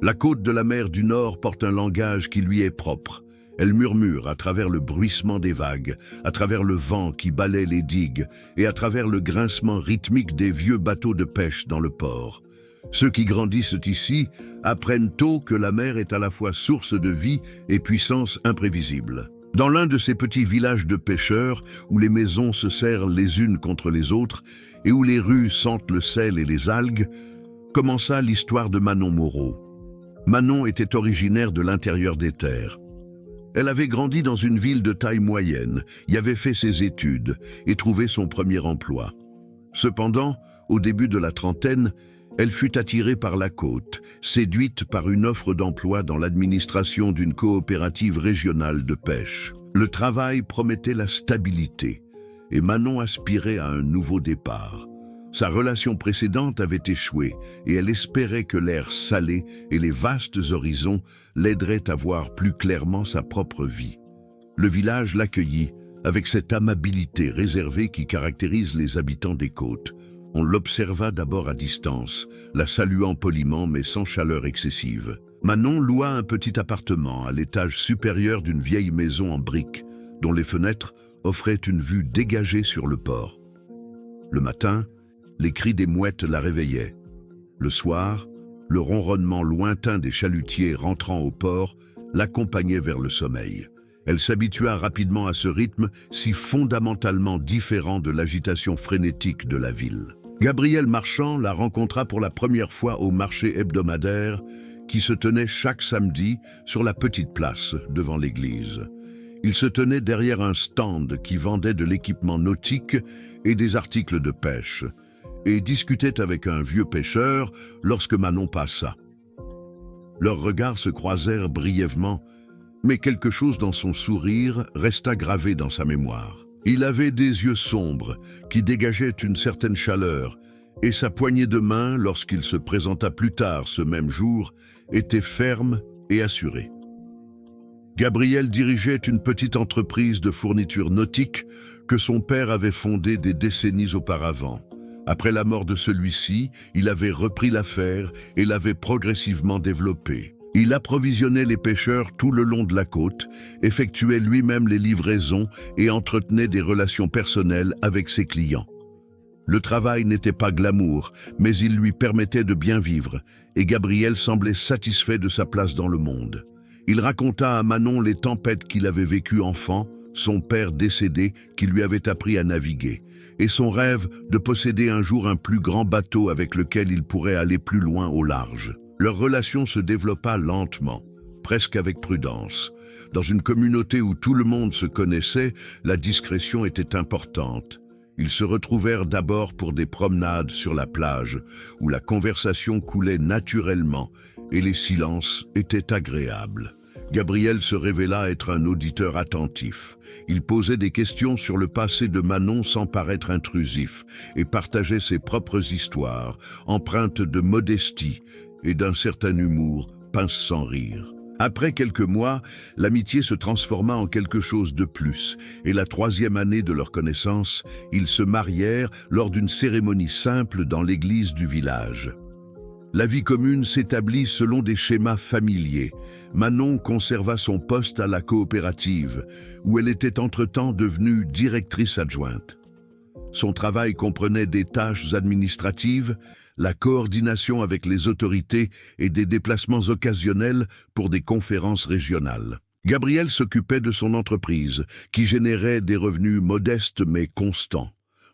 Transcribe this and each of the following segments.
La côte de la mer du Nord porte un langage qui lui est propre. Elle murmure à travers le bruissement des vagues, à travers le vent qui balaie les digues et à travers le grincement rythmique des vieux bateaux de pêche dans le port. Ceux qui grandissent ici apprennent tôt que la mer est à la fois source de vie et puissance imprévisible. Dans l'un de ces petits villages de pêcheurs, où les maisons se serrent les unes contre les autres et où les rues sentent le sel et les algues, commença l'histoire de Manon Moreau. Manon était originaire de l'intérieur des terres. Elle avait grandi dans une ville de taille moyenne, y avait fait ses études et trouvé son premier emploi. Cependant, au début de la trentaine, elle fut attirée par la côte, séduite par une offre d'emploi dans l'administration d'une coopérative régionale de pêche. Le travail promettait la stabilité et Manon aspirait à un nouveau départ. Sa relation précédente avait échoué et elle espérait que l'air salé et les vastes horizons l'aideraient à voir plus clairement sa propre vie. Le village l'accueillit avec cette amabilité réservée qui caractérise les habitants des côtes. On l'observa d'abord à distance, la saluant poliment mais sans chaleur excessive. Manon loua un petit appartement à l'étage supérieur d'une vieille maison en briques, dont les fenêtres offraient une vue dégagée sur le port. Le matin, les cris des mouettes la réveillaient. Le soir, le ronronnement lointain des chalutiers rentrant au port l'accompagnait vers le sommeil. Elle s'habitua rapidement à ce rythme si fondamentalement différent de l'agitation frénétique de la ville. Gabriel Marchand la rencontra pour la première fois au marché hebdomadaire qui se tenait chaque samedi sur la petite place devant l'église. Il se tenait derrière un stand qui vendait de l'équipement nautique et des articles de pêche, et discutait avec un vieux pêcheur lorsque Manon passa. Leurs regards se croisèrent brièvement, mais quelque chose dans son sourire resta gravé dans sa mémoire. Il avait des yeux sombres qui dégageaient une certaine chaleur, et sa poignée de main, lorsqu'il se présenta plus tard ce même jour, était ferme et assurée. Gabriel dirigeait une petite entreprise de fourniture nautique que son père avait fondée des décennies auparavant. Après la mort de celui-ci, il avait repris l'affaire et l'avait progressivement développée. Il approvisionnait les pêcheurs tout le long de la côte, effectuait lui-même les livraisons et entretenait des relations personnelles avec ses clients. Le travail n'était pas glamour, mais il lui permettait de bien vivre, et Gabriel semblait satisfait de sa place dans le monde. Il raconta à Manon les tempêtes qu'il avait vécues enfant, son père décédé qui lui avait appris à naviguer, et son rêve de posséder un jour un plus grand bateau avec lequel il pourrait aller plus loin au large. Leur relation se développa lentement, presque avec prudence. Dans une communauté où tout le monde se connaissait, la discrétion était importante. Ils se retrouvèrent d'abord pour des promenades sur la plage, où la conversation coulait naturellement et les silences étaient agréables. Gabriel se révéla être un auditeur attentif. Il posait des questions sur le passé de Manon sans paraître intrusif et partageait ses propres histoires, empreintes de modestie et d'un certain humour, pince sans rire. Après quelques mois, l'amitié se transforma en quelque chose de plus, et la 3e année de leur connaissance, ils se marièrent lors d'une cérémonie simple dans l'église du village. La vie commune s'établit selon des schémas familiers. Manon conserva son poste à la coopérative, où elle était entre-temps devenue directrice adjointe. Son travail comprenait des tâches administratives, la coordination avec les autorités et des déplacements occasionnels pour des conférences régionales. Gabriel s'occupait de son entreprise, qui générait des revenus modestes mais constants.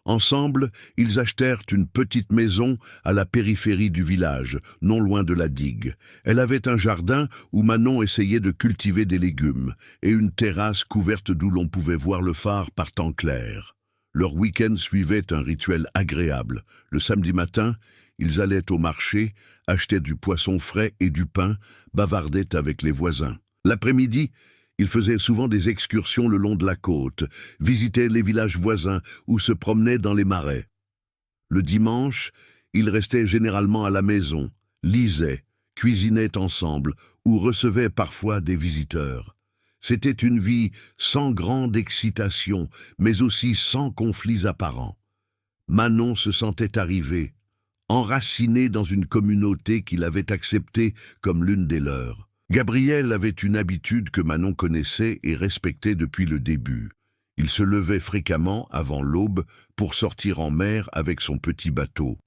Ensemble, ils achetèrent une petite maison à la périphérie du village, non loin de la digue. Elle avait un jardin où Manon essayait de cultiver des légumes et une terrasse couverte d'où l'on pouvait voir le phare par temps clair. Leur week-end suivait un rituel agréable. Le samedi matin, ils allaient au marché, achetaient du poisson frais et du pain, bavardaient avec les voisins. L'après-midi, ils faisaient souvent des excursions le long de la côte, visitaient les villages voisins ou se promenaient dans les marais. Le dimanche, ils restaient généralement à la maison, lisaient, cuisinaient ensemble ou recevaient parfois des visiteurs. C'était une vie sans grande excitation, mais aussi sans conflits apparents. Manon se sentait arrivée, enraciné dans une communauté qu'il avait acceptée comme l'une des leurs. Gabriel avait une habitude que Manon connaissait et respectait depuis le début. Il se levait fréquemment avant l'aube pour sortir en mer avec son petit bateau.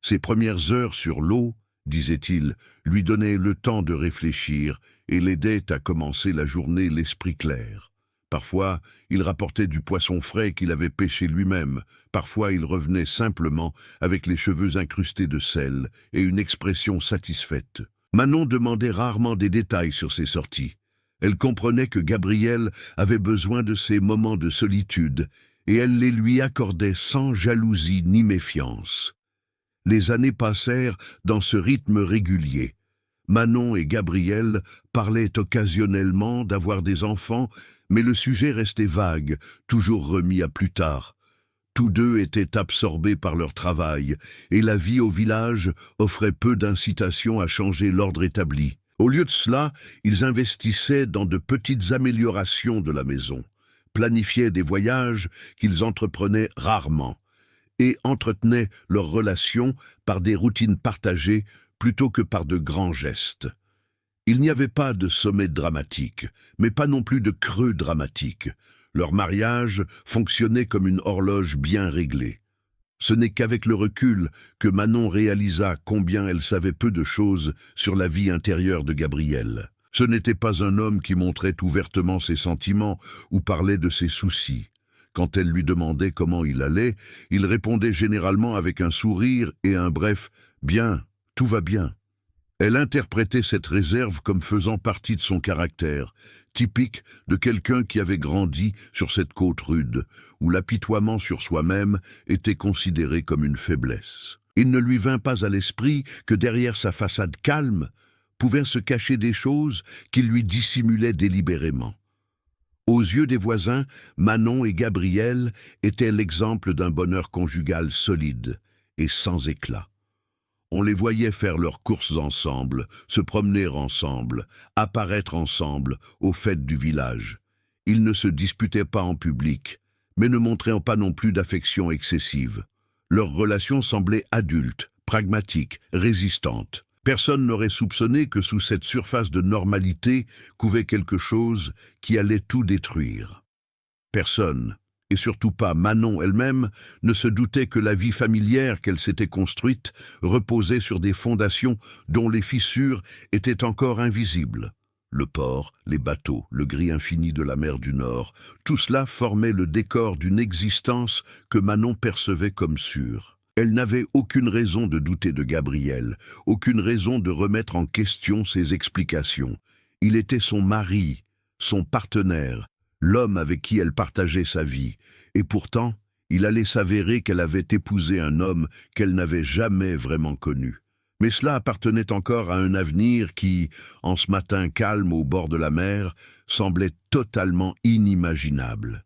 Ses premières heures sur l'eau, disait-il, lui donnaient le temps de réfléchir et l'aidaient à commencer la journée l'esprit clair. Parfois, il rapportait du poisson frais qu'il avait pêché lui-même. Parfois, il revenait simplement avec les cheveux incrustés de sel et une expression satisfaite. Manon demandait rarement des détails sur ses sorties. Elle comprenait que Gabriel avait besoin de ces moments de solitude et elle les lui accordait sans jalousie ni méfiance. Les années passèrent dans ce rythme régulier. Manon et Gabriel parlaient occasionnellement d'avoir des enfants, mais le sujet restait vague, toujours remis à plus tard. Tous deux étaient absorbés par leur travail, et la vie au village offrait peu d'incitation à changer l'ordre établi. Au lieu de cela, ils investissaient dans de petites améliorations de la maison, planifiaient des voyages qu'ils entreprenaient rarement, et entretenaient leurs relations par des routines partagées plutôt que par de grands gestes. Il n'y avait pas de sommet dramatique, mais pas non plus de creux dramatique. Leur mariage fonctionnait comme une horloge bien réglée. Ce n'est qu'avec le recul que Manon réalisa combien elle savait peu de choses sur la vie intérieure de Gabriel. Ce n'était pas un homme qui montrait ouvertement ses sentiments ou parlait de ses soucis. Quand elle lui demandait comment il allait, il répondait généralement avec un sourire et un bref « Bien, tout va bien ». Elle interprétait cette réserve comme faisant partie de son caractère, typique de quelqu'un qui avait grandi sur cette côte rude, où l'apitoiement sur soi-même était considéré comme une faiblesse. Il ne lui vint pas à l'esprit que derrière sa façade calme pouvaient se cacher des choses qu'il lui dissimulait délibérément. Aux yeux des voisins, Manon et Gabriel étaient l'exemple d'un bonheur conjugal solide et sans éclat. On les voyait faire leurs courses ensemble, se promener ensemble, apparaître ensemble aux fêtes du village. Ils ne se disputaient pas en public, mais ne montraient pas non plus d'affection excessive. Leur relation semblait adulte, pragmatique, résistante. Personne n'aurait soupçonné que sous cette surface de normalité couvait quelque chose qui allait tout détruire. Personne, et surtout pas Manon elle-même, ne se doutait que la vie familière qu'elle s'était construite reposait sur des fondations dont les fissures étaient encore invisibles. Le port, les bateaux, le gris infini de la mer du Nord, tout cela formait le décor d'une existence que Manon percevait comme sûre. Elle n'avait aucune raison de douter de Gabriel, aucune raison de remettre en question ses explications. Il était son mari, son partenaire, l'homme avec qui elle partageait sa vie, et pourtant, il allait s'avérer qu'elle avait épousé un homme qu'elle n'avait jamais vraiment connu. Mais cela appartenait encore à un avenir qui, en ce matin calme au bord de la mer, semblait totalement inimaginable.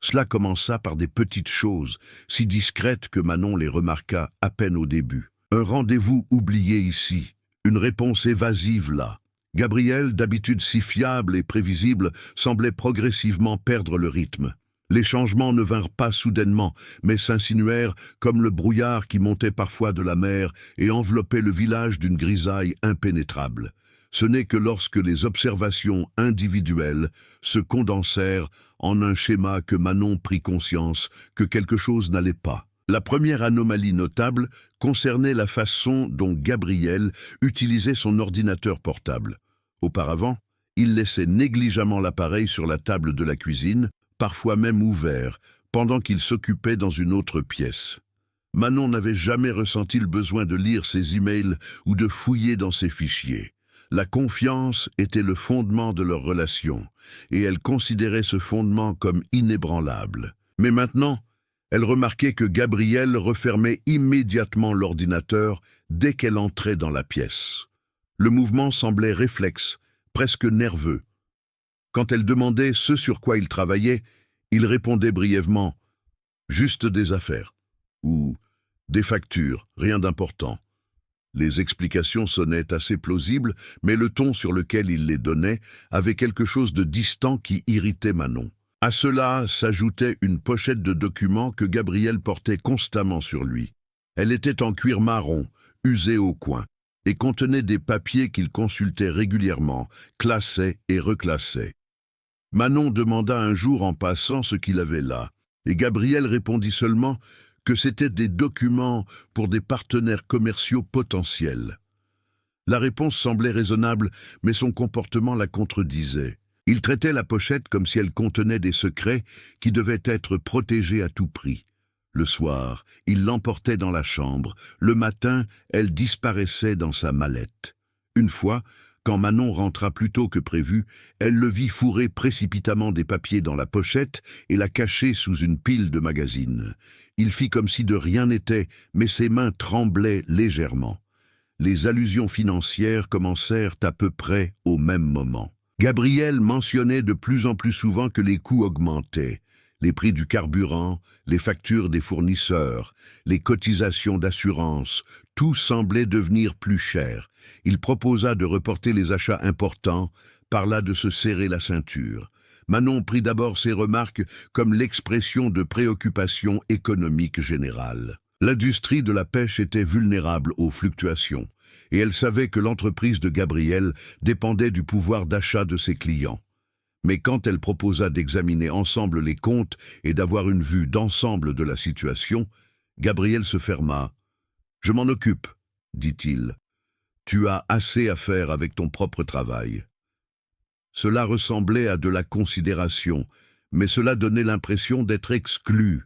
Cela commença par des petites choses, si discrètes que Manon les remarqua à peine au début. Un rendez-vous oublié ici, une réponse évasive là. Gabriel, d'habitude si fiable et prévisible, semblait progressivement perdre le rythme. Les changements ne vinrent pas soudainement, mais s'insinuèrent comme le brouillard qui montait parfois de la mer et enveloppait le village d'une grisaille impénétrable. Ce n'est que lorsque les observations individuelles se condensèrent en un schéma que Manon prit conscience que quelque chose n'allait pas. La première anomalie notable concernait la façon dont Gabriel utilisait son ordinateur portable. Auparavant, il laissait négligemment l'appareil sur la table de la cuisine, parfois même ouvert, pendant qu'il s'occupait dans une autre pièce. Manon n'avait jamais ressenti le besoin de lire ses emails ou de fouiller dans ses fichiers. La confiance était le fondement de leur relation, et elle considérait ce fondement comme inébranlable. Mais maintenant, elle remarquait que Gabriel refermait immédiatement l'ordinateur dès qu'elle entrait dans la pièce. Le mouvement semblait réflexe, presque nerveux. Quand elle demandait ce sur quoi il travaillait, il répondait brièvement « juste des affaires » ou « des factures, rien d'important ». Les explications sonnaient assez plausibles, mais le ton sur lequel il les donnait avait quelque chose de distant qui irritait Manon. À cela s'ajoutait une pochette de documents que Gabriel portait constamment sur lui. Elle était en cuir marron, usée au coin, et contenait des papiers qu'il consultait régulièrement, classait et reclassait. Manon demanda un jour en passant ce qu'il avait là, et Gabriel répondit seulement que c'étaient des documents pour des partenaires commerciaux potentiels. La réponse semblait raisonnable, mais son comportement la contredisait. Il traitait la pochette comme si elle contenait des secrets qui devaient être protégés à tout prix. Le soir, il l'emportait dans la chambre. Le matin, elle disparaissait dans sa mallette. Une fois, quand Manon rentra plus tôt que prévu, elle le vit fourrer précipitamment des papiers dans la pochette et la cacher sous une pile de magazines. Il fit comme si de rien n'était, mais ses mains tremblaient légèrement. Les allusions financières commencèrent à peu près au même moment. Gabriel mentionnait de plus en plus souvent que les coûts augmentaient. Les prix du carburant, les factures des fournisseurs, les cotisations d'assurance, tout semblait devenir plus cher. Il proposa de reporter les achats importants, parla de se serrer la ceinture. Manon prit d'abord ces remarques comme l'expression de préoccupation économique générale. L'industrie de la pêche était vulnérable aux fluctuations, et elle savait que l'entreprise de Gabriel dépendait du pouvoir d'achat de ses clients. Mais quand elle proposa d'examiner ensemble les comptes et d'avoir une vue d'ensemble de la situation, Gabriel se ferma. « Je m'en occupe, » dit-il. « Tu as assez à faire avec ton propre travail. » Cela ressemblait à de la considération, mais cela donnait l'impression d'être exclu.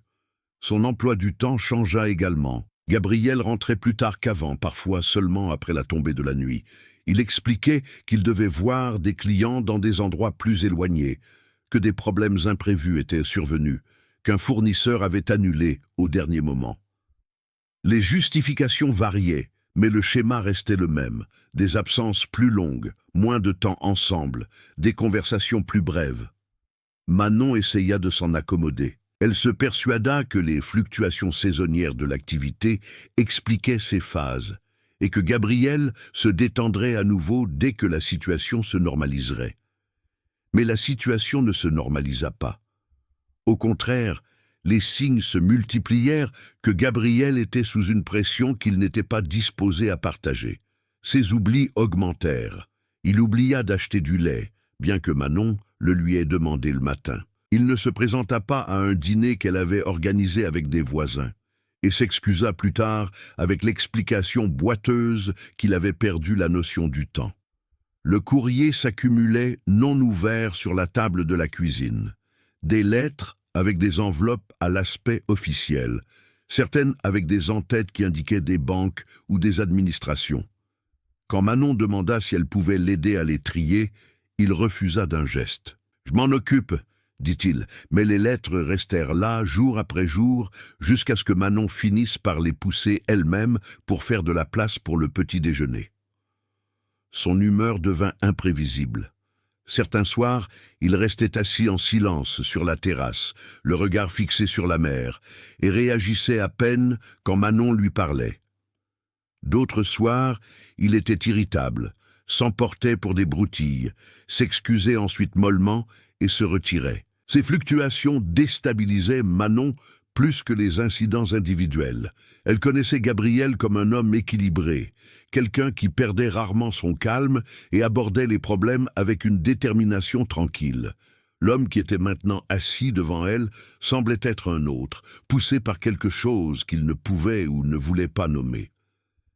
Son emploi du temps changea également. Gabriel rentrait plus tard qu'avant, parfois seulement après la tombée de la nuit. Il expliquait qu'il devait voir des clients dans des endroits plus éloignés, que des problèmes imprévus étaient survenus, qu'un fournisseur avait annulé au dernier moment. Les justifications variaient, mais le schéma restait le même. Des absences plus longues, moins de temps ensemble, des conversations plus brèves. Manon essaya de s'en accommoder. Elle se persuada que les fluctuations saisonnières de l'activité expliquaient ces phases, et que Gabriel se détendrait à nouveau dès que la situation se normaliserait. Mais la situation ne se normalisa pas. Au contraire, les signes se multiplièrent que Gabriel était sous une pression qu'il n'était pas disposé à partager. Ses oublis augmentèrent. Il oublia d'acheter du lait, bien que Manon le lui ait demandé le matin. Il ne se présenta pas à un dîner qu'elle avait organisé avec des voisins, et s'excusa plus tard avec l'explication boiteuse qu'il avait perdu la notion du temps. Le courrier s'accumulait non ouvert sur la table de la cuisine. Des lettres avec des enveloppes à l'aspect officiel, certaines avec des en-têtes qui indiquaient des banques ou des administrations. Quand Manon demanda si elle pouvait l'aider à les trier, il refusa d'un geste. « Je m'en occupe », dit-il, mais les lettres restèrent là jour après jour jusqu'à ce que Manon finisse par les pousser elle-même pour faire de la place pour le petit déjeuner. Son humeur devint imprévisible. Certains soirs, il restait assis en silence sur la terrasse, le regard fixé sur la mer, et réagissait à peine quand Manon lui parlait. D'autres soirs, il était irritable, s'emportait pour des broutilles, s'excusait ensuite mollement et se retirait. Ces fluctuations déstabilisaient Manon plus que les incidents individuels. Elle connaissait Gabriel comme un homme équilibré, quelqu'un qui perdait rarement son calme et abordait les problèmes avec une détermination tranquille. L'homme qui était maintenant assis devant elle semblait être un autre, poussé par quelque chose qu'il ne pouvait ou ne voulait pas nommer.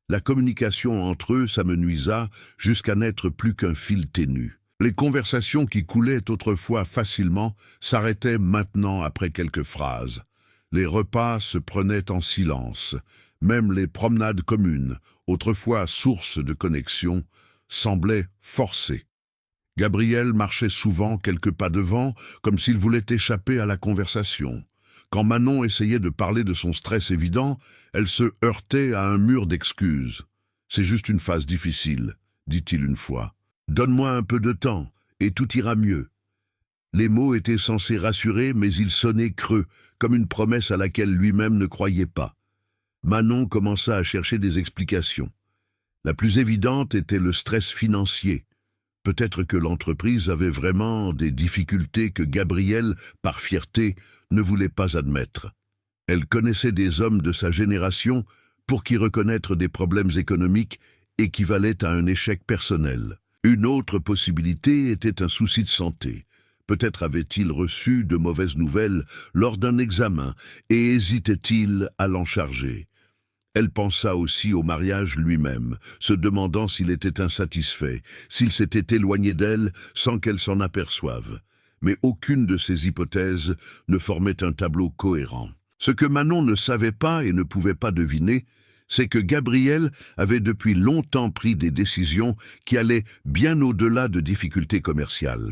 La communication entre eux s'amenuisa jusqu'à n'être plus qu'un fil ténu. Les conversations qui coulaient autrefois facilement s'arrêtaient maintenant après quelques phrases. Les repas se prenaient en silence. Même les promenades communes, autrefois source de connexion, semblaient forcées. Gabriel marchait souvent quelques pas devant, comme s'il voulait échapper à la conversation. Quand Manon essayait de parler de son stress évident, elle se heurtait à un mur d'excuses. « C'est juste une phase difficile », dit-il une fois. « Donne-moi un peu de temps, et tout ira mieux. » Les mots étaient censés rassurer, mais ils sonnaient creux, comme une promesse à laquelle lui-même ne croyait pas. Manon commença à chercher des explications. La plus évidente était le stress financier. Peut-être que l'entreprise avait vraiment des difficultés que Gabriel, par fierté, ne voulait pas admettre. Elle connaissait des hommes de sa génération pour qui reconnaître des problèmes économiques équivalait à un échec personnel. Une autre possibilité était un souci de santé. Peut-être avait-il reçu de mauvaises nouvelles lors d'un examen et hésitait-il à l'en charger. Elle pensa aussi au mariage lui-même, se demandant s'il était insatisfait, s'il s'était éloigné d'elle sans qu'elle s'en aperçoive. Mais aucune de ces hypothèses ne formait un tableau cohérent. Ce que Manon ne savait pas et ne pouvait pas deviner, c'est que Gabriel avait depuis longtemps pris des décisions qui allaient bien au-delà de difficultés commerciales.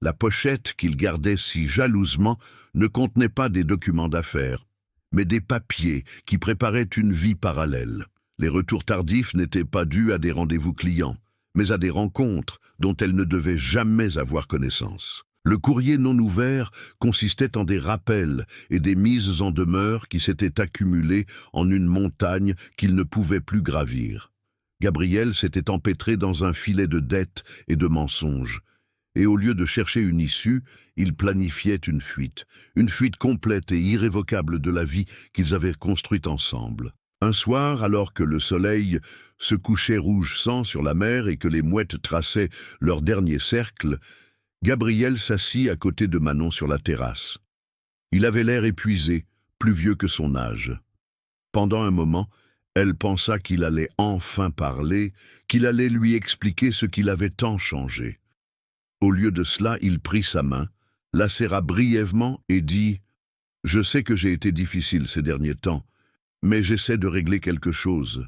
La pochette qu'il gardait si jalousement ne contenait pas des documents d'affaires, mais des papiers qui préparaient une vie parallèle. Les retours tardifs n'étaient pas dus à des rendez-vous clients, mais à des rencontres dont elle ne devait jamais avoir connaissance. Le courrier non ouvert consistait en des rappels et des mises en demeure qui s'étaient accumulées en une montagne qu'il ne pouvait plus gravir. Gabriel s'était empêtré dans un filet de dettes et de mensonges. Et au lieu de chercher une issue, il planifiait une fuite complète et irrévocable de la vie qu'ils avaient construite ensemble. Un soir, alors que le soleil se couchait rouge sang sur la mer et que les mouettes traçaient leur dernier cercle, Gabriel s'assit à côté de Manon sur la terrasse. Il avait l'air épuisé, plus vieux que son âge. Pendant un moment, elle pensa qu'il allait enfin parler, qu'il allait lui expliquer ce qui l'avait tant changé. Au lieu de cela, il prit sa main, la serra brièvement et dit « Je sais que j'ai été difficile ces derniers temps, mais j'essaie de régler quelque chose.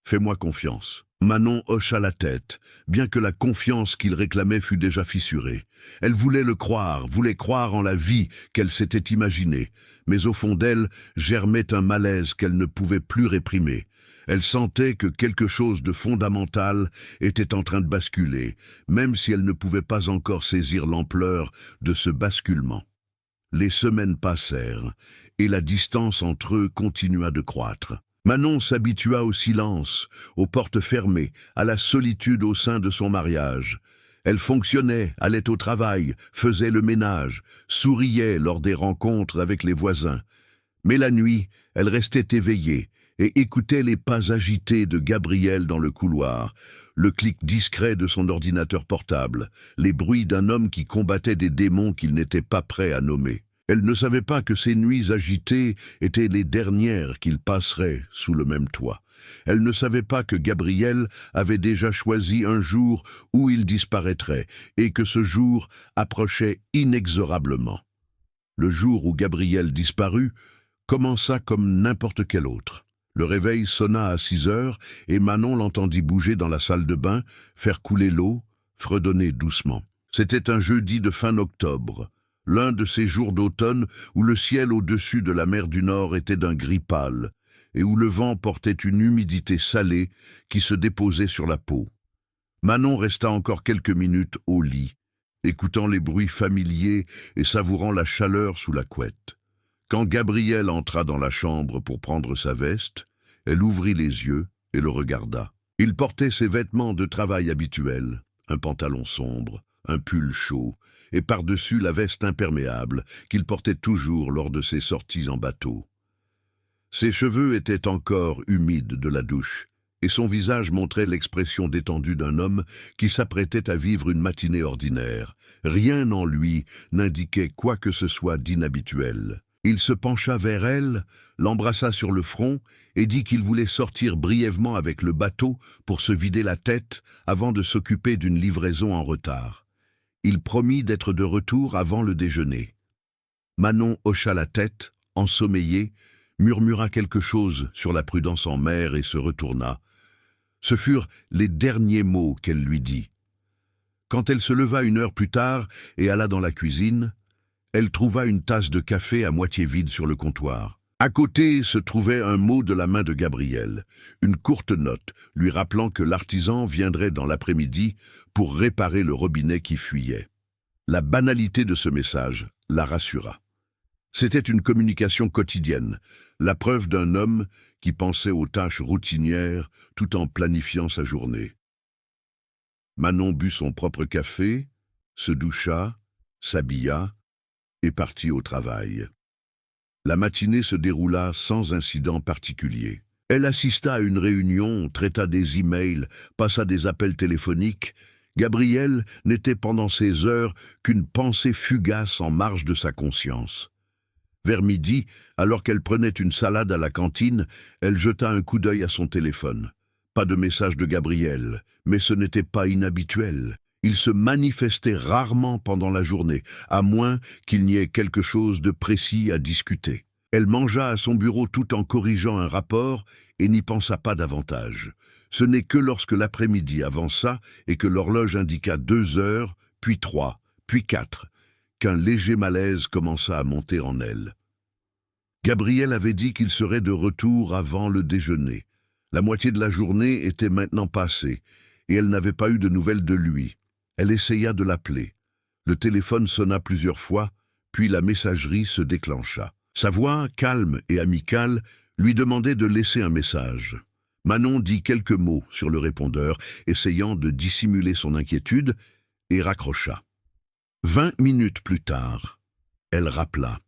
Fais-moi confiance. » Manon hocha la tête, bien que la confiance qu'il réclamait fût déjà fissurée. Elle voulait le croire, voulait croire en la vie qu'elle s'était imaginée, mais au fond d'elle germait un malaise qu'elle ne pouvait plus réprimer. Elle sentait que quelque chose de fondamental était en train de basculer, même si elle ne pouvait pas encore saisir l'ampleur de ce basculement. Les semaines passèrent, et la distance entre eux continua de croître. Manon s'habitua au silence, aux portes fermées, à la solitude au sein de son mariage. Elle fonctionnait, allait au travail, faisait le ménage, souriait lors des rencontres avec les voisins. Mais la nuit, elle restait éveillée et écoutait les pas agités de Gabriel dans le couloir, le clic discret de son ordinateur portable, les bruits d'un homme qui combattait des démons qu'il n'était pas prêt à nommer. Elle ne savait pas que ces nuits agitées étaient les dernières qu'il passerait sous le même toit. Elle ne savait pas que Gabriel avait déjà choisi un jour où il disparaîtrait et que ce jour approchait inexorablement. Le jour où Gabriel disparut commença comme n'importe quel autre. Le réveil sonna à 6 heures et Manon l'entendit bouger dans la salle de bain, faire couler l'eau, fredonner doucement. C'était un jeudi de fin octobre. L'un de ces jours d'automne où le ciel au-dessus de la mer du Nord était d'un gris pâle et où le vent portait une humidité salée qui se déposait sur la peau. Manon resta encore quelques minutes au lit, écoutant les bruits familiers et savourant la chaleur sous la couette. Quand Gabriel entra dans la chambre pour prendre sa veste, elle ouvrit les yeux et le regarda. Il portait ses vêtements de travail habituels, un pantalon sombre, un pull chaud, et par-dessus la veste imperméable qu'il portait toujours lors de ses sorties en bateau. Ses cheveux étaient encore humides de la douche, et son visage montrait l'expression détendue d'un homme qui s'apprêtait à vivre une matinée ordinaire. Rien en lui n'indiquait quoi que ce soit d'inhabituel. Il se pencha vers elle, l'embrassa sur le front et dit qu'il voulait sortir brièvement avec le bateau pour se vider la tête avant de s'occuper d'une livraison en retard. Il promit d'être de retour avant le déjeuner. Manon hocha la tête, ensommeillée, murmura quelque chose sur la prudence en mer et se retourna. Ce furent les derniers mots qu'elle lui dit. Quand elle se leva 1 heure plus tard et alla dans la cuisine, elle trouva une tasse de café à moitié vide sur le comptoir. À côté se trouvait un mot de la main de Gabriel, une courte note lui rappelant que l'artisan viendrait dans l'après-midi pour réparer le robinet qui fuyait. La banalité de ce message la rassura. C'était une communication quotidienne, la preuve d'un homme qui pensait aux tâches routinières tout en planifiant sa journée. Manon but son propre café, se doucha, s'habilla et partit au travail. La matinée se déroula sans incident particulier. Elle assista à une réunion, traita des emails, passa des appels téléphoniques. Gabrielle n'était pendant ces heures qu'une pensée fugace en marge de sa conscience. Vers midi, alors qu'elle prenait une salade à la cantine, elle jeta un coup d'œil à son téléphone. Pas de message de Gabrielle, mais ce n'était pas inhabituel. Il se manifestait rarement pendant la journée, à moins qu'il n'y ait quelque chose de précis à discuter. Elle mangea à son bureau tout en corrigeant un rapport et n'y pensa pas davantage. Ce n'est que lorsque l'après-midi avança et que l'horloge indiqua 2 heures, puis 3, puis 4, qu'un léger malaise commença à monter en elle. Gabriel avait dit qu'il serait de retour avant le déjeuner. La moitié de la journée était maintenant passée, et elle n'avait pas eu de nouvelles de lui. Elle essaya de l'appeler. Le téléphone sonna plusieurs fois, puis la messagerie se déclencha. Sa voix, calme et amicale, lui demandait de laisser un message. Manon dit quelques mots sur le répondeur, essayant de dissimuler son inquiétude, et raccrocha. 20 minutes plus tard, elle rappela.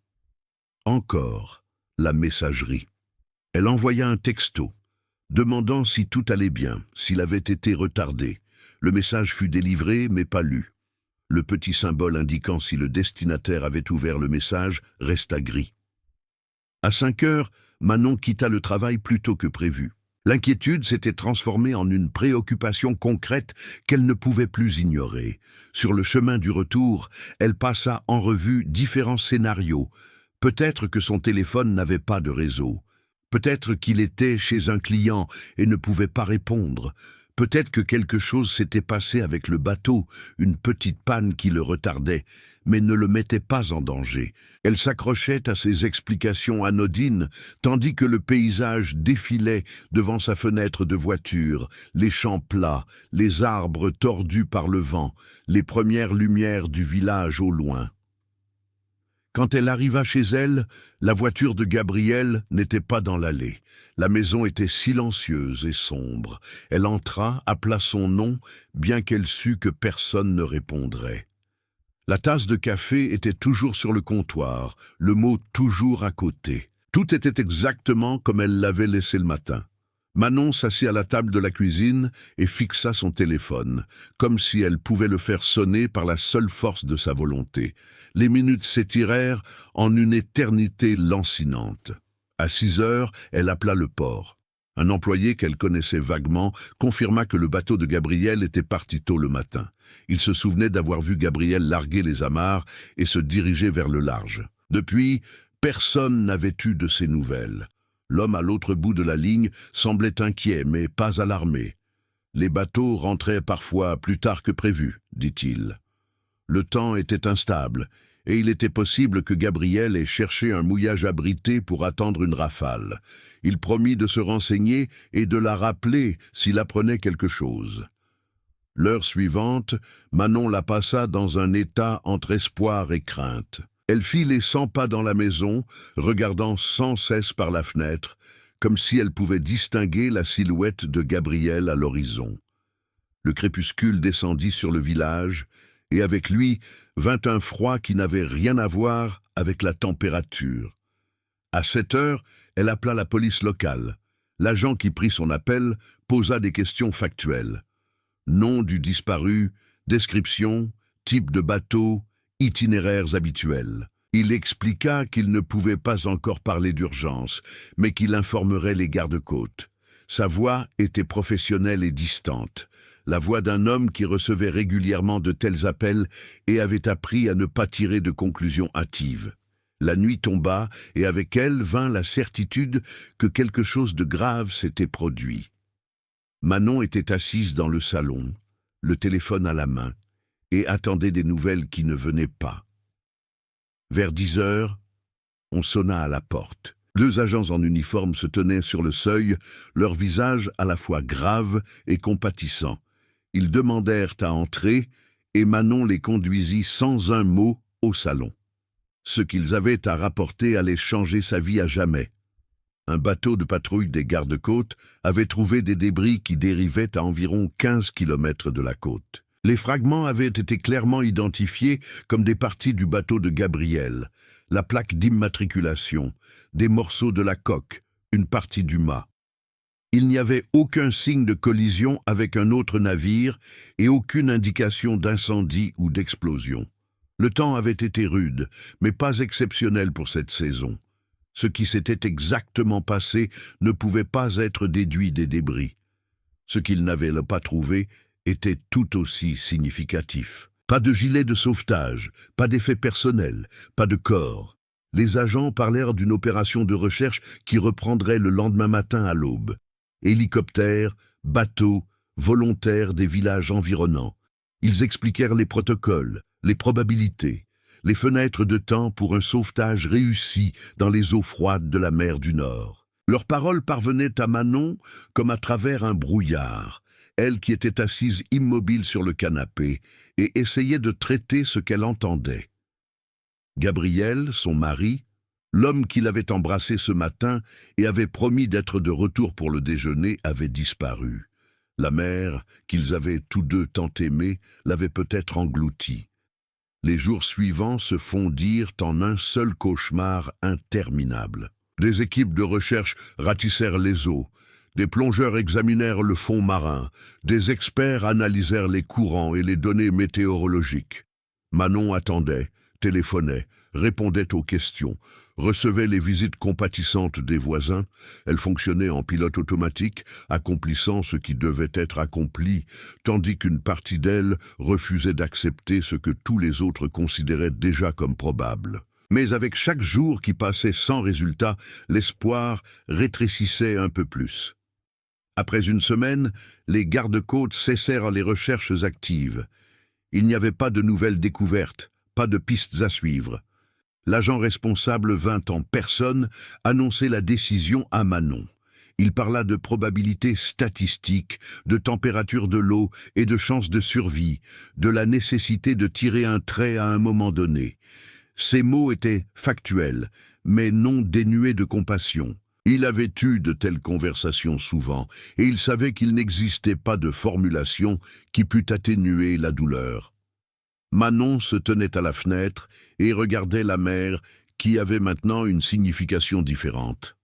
Encore la messagerie. Elle envoya un texto, demandant si tout allait bien, s'il avait été retardé. Le message fut délivré, mais pas lu. Le petit symbole indiquant si le destinataire avait ouvert le message resta gris. À 5 heures, Manon quitta le travail plus tôt que prévu. L'inquiétude s'était transformée en une préoccupation concrète qu'elle ne pouvait plus ignorer. Sur le chemin du retour, elle passa en revue différents scénarios. Peut-être que son téléphone n'avait pas de réseau. Peut-être qu'il était chez un client et ne pouvait pas répondre. Peut-être que quelque chose s'était passé avec le bateau, une petite panne qui le retardait, mais ne le mettait pas en danger. Elle s'accrochait à ces explications anodines, tandis que le paysage défilait devant sa fenêtre de voiture, les champs plats, les arbres tordus par le vent, les premières lumières du village au loin. Quand elle arriva chez elle, la voiture de Gabriel n'était pas dans l'allée. La maison était silencieuse et sombre. Elle entra, appela son nom, bien qu'elle sût que personne ne répondrait. La tasse de café était toujours sur le comptoir, le mot toujours à côté. Tout était exactement comme elle l'avait laissé le matin. Manon s'assit à la table de la cuisine et fixa son téléphone, comme si elle pouvait le faire sonner par la seule force de sa volonté. Les minutes s'étirèrent en une éternité lancinante. À 6 heures, elle appela le port. Un employé qu'elle connaissait vaguement confirma que le bateau de Gabriel était parti tôt le matin. Il se souvenait d'avoir vu Gabriel larguer les amarres et se diriger vers le large. Depuis, personne n'avait eu de ses nouvelles. L'homme à l'autre bout de la ligne semblait inquiet, mais pas alarmé. « Les bateaux rentraient parfois plus tard que prévu, dit-il. Le temps était instable, et il était possible que Gabriel ait cherché un mouillage abrité pour attendre une rafale. Il promit de se renseigner et de la rappeler s'il apprenait quelque chose. L'heure suivante, Manon la passa dans un état entre espoir et crainte. Elle fit les 100 pas dans la maison, regardant sans cesse par la fenêtre, comme si elle pouvait distinguer la silhouette de Gabriel à l'horizon. Le crépuscule descendit sur le village, et avec lui vint un froid qui n'avait rien à voir avec la température. À 7 heures, elle appela la police locale. L'agent qui prit son appel posa des questions factuelles. Nom du disparu, description, type de bateau, itinéraires habituels. Il expliqua qu'il ne pouvait pas encore parler d'urgence, mais qu'il informerait les gardes-côtes. Sa voix était professionnelle et distante, la voix d'un homme qui recevait régulièrement de tels appels et avait appris à ne pas tirer de conclusions hâtives. La nuit tomba et avec elle vint la certitude que quelque chose de grave s'était produit. Manon était assise dans le salon, le téléphone à la main, et attendait des nouvelles qui ne venaient pas. Vers 10 heures, on sonna à la porte. 2 agents en uniforme se tenaient sur le seuil, leur visage à la fois grave et compatissant. Ils demandèrent à entrer, et Manon les conduisit sans un mot au salon. Ce qu'ils avaient à rapporter allait changer sa vie à jamais. Un bateau de patrouille des gardes-côtes avait trouvé des débris qui dérivaient à environ 15 kilomètres de la côte. Les fragments avaient été clairement identifiés comme des parties du bateau de Gabriel, la plaque d'immatriculation, des morceaux de la coque, une partie du mât. Il n'y avait aucun signe de collision avec un autre navire et aucune indication d'incendie ou d'explosion. Le temps avait été rude, mais pas exceptionnel pour cette saison. Ce qui s'était exactement passé ne pouvait pas être déduit des débris. Ce qu'ils n'avaient pas trouvé était tout aussi significatif. Pas de gilet de sauvetage, pas d'effet personnel, pas de corps. Les agents parlèrent d'une opération de recherche qui reprendrait le lendemain matin à l'aube. Hélicoptères, bateaux, volontaires des villages environnants. Ils expliquèrent les protocoles, les probabilités, les fenêtres de temps pour un sauvetage réussi dans les eaux froides de la mer du Nord. Leurs paroles parvenaient à Manon comme à travers un brouillard, elle qui était assise immobile sur le canapé et essayait de traiter ce qu'elle entendait. Gabriel, son mari, l'homme qui l'avait embrassé ce matin et avait promis d'être de retour pour le déjeuner, avait disparu. La mère, qu'ils avaient tous deux tant aimée, l'avait peut-être englouti. Les jours suivants se fondirent en un seul cauchemar interminable. Des équipes de recherche ratissèrent les eaux, des plongeurs examinèrent le fond marin, des experts analysèrent les courants et les données météorologiques. Manon attendait, téléphonait, répondait aux questions, recevait les visites compatissantes des voisins. Elle fonctionnait en pilote automatique, accomplissant ce qui devait être accompli, tandis qu'une partie d'elle refusait d'accepter ce que tous les autres considéraient déjà comme probable. Mais avec chaque jour qui passait sans résultat, l'espoir rétrécissait un peu plus. Après une semaine, les gardes-côtes cessèrent les recherches actives. Il n'y avait pas de nouvelles découvertes, pas de pistes à suivre. L'agent responsable vint en personne annoncer la décision à Manon. Il parla de probabilité statistique, de température de l'eau et de chances de survie, de la nécessité de tirer un trait à un moment donné. Ces mots étaient factuels, mais non dénués de compassion. Il avait eu de telles conversations souvent, et il savait qu'il n'existait pas de formulation qui pût atténuer la douleur. Manon se tenait à la fenêtre et regardait la mer qui avait maintenant une signification différente.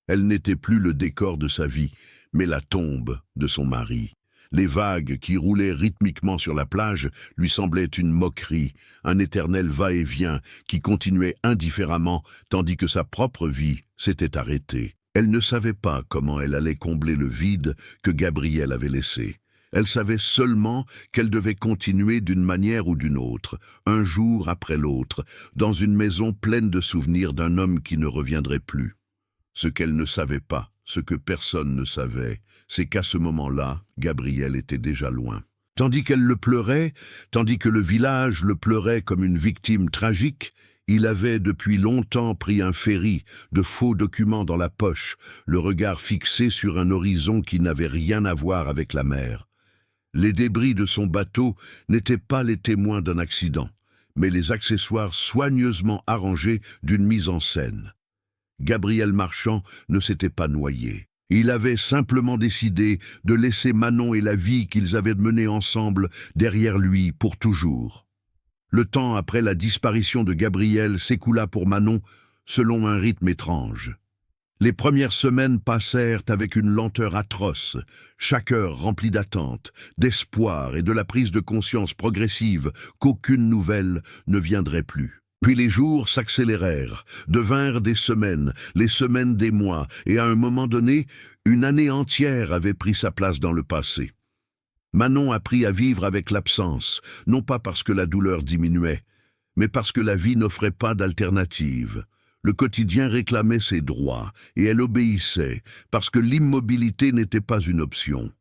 Elle n'était plus le décor de sa vie, mais la tombe de son mari. Les vagues qui roulaient rythmiquement sur la plage lui semblaient une moquerie, un éternel va-et-vient qui continuait indifféremment tandis que sa propre vie s'était arrêtée. Elle ne savait pas comment elle allait combler le vide que Gabriel avait laissé. Elle savait seulement qu'elle devait continuer d'une manière ou d'une autre, un jour après l'autre, dans une maison pleine de souvenirs d'un homme qui ne reviendrait plus. Ce qu'elle ne savait pas, ce que personne ne savait, c'est qu'à ce moment-là, Gabriel était déjà loin. Tandis qu'elle le pleurait, tandis que le village le pleurait comme une victime tragique, il avait depuis longtemps pris un ferry, de faux documents dans la poche, le regard fixé sur un horizon qui n'avait rien à voir avec la mer. Les débris de son bateau n'étaient pas les témoins d'un accident, mais les accessoires soigneusement arrangés d'une mise en scène. Gabriel Marchand ne s'était pas noyé. Il avait simplement décidé de laisser Manon et la vie qu'ils avaient menée ensemble derrière lui pour toujours. Le temps après la disparition de Gabriel s'écoula pour Manon selon un rythme étrange. Les premières semaines passèrent avec une lenteur atroce, chaque heure remplie d'attente, d'espoir et de la prise de conscience progressive qu'aucune nouvelle ne viendrait plus. Puis les jours s'accélérèrent, devinrent des semaines, les semaines des mois, et à un moment donné, une année entière avait pris sa place dans le passé. Manon apprit à vivre avec l'absence, non pas parce que la douleur diminuait, mais parce que la vie n'offrait pas d'alternative. Le quotidien réclamait ses droits, et elle obéissait, parce que l'immobilité n'était pas une option.